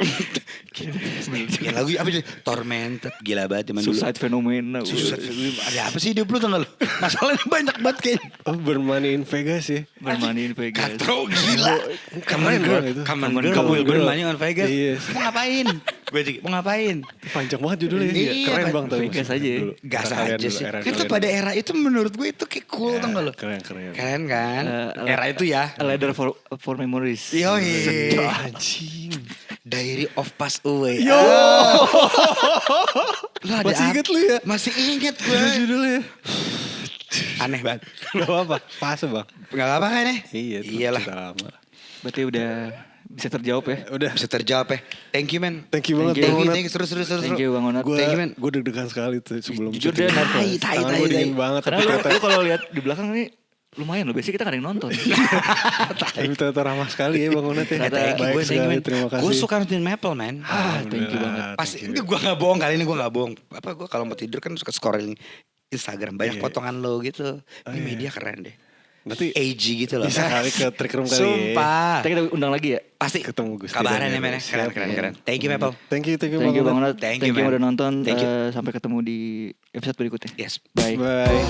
Ya lagu apa sih? Tormented. Gila banget zaman dulu. Suicide Phenomena. Ada apa sih hidup lo tau gak lo? Masalahnya banyak banget kayaknya. Oh bermain Vegas ya. Bermain Vegas. Katro gila. Keren banget itu. Common Common girl. girl. Bermain on Vegas. Iya. Mau ngapain? Gue juga mau ngapain? Panjang banget judulnya. Iya, Keren bang tapi Vegas maksudnya aja ya. dulu. Gas Era kalian aja dulu, sih. era Itu kalian pada dulu. era itu menurut gue itu kayak cool tau gak lo? Keren. Keren kan? Era itu ya. A Ladder for Memories. Yoi. Anjing. Diary of Pass Away. Yo. Lu ada Masih inget lu ya? Masih inget gue. Judulnya. Aneh banget. Gak apa-apa. Pas bang. Gak apa-apa kan ya? Iya. itu Iyalah. cerita lama. Berarti udah bisa terjawab ya. Udah. Bisa terjawab ya. Thank you man. Thank you banget. Thank you. Bang Thank you. Terus. Thank you Bang Onat. Gue Thank you, man. deg-degan sekali tuh sebelum Jujur syuting. dia nervous. Tai, Tangan gue dingin banget. Karena lu kalau lihat di belakang ini lumayan loh. Biasanya kita gak ada yang nonton. Tapi ternyata ramah sekali ya Bang Onat ya. Ternyata Thank you. Baik Gue sekali, terima kasih. Gue suka nonton Maple man. Thank you banget. Pasti gue gak bohong kali ini gue gak bohong. Apa gue kalau mau tidur kan suka scrolling Instagram banyak Iya. potongan lo gitu. Ini media keren deh. Nanti AG gitu loh. bisa kali ke trick room kali ya. Sumpah. Kita undang lagi ya. Pasti Ketemu Gusti kabaran Daniel. ya men. Siap. Keren. Thank you Maple. Thank you Thank you Bang Onat. Thank Thank you, you man. udah nonton. Thank you. Sampai ketemu di episode berikutnya. Yes. Bye. Bye.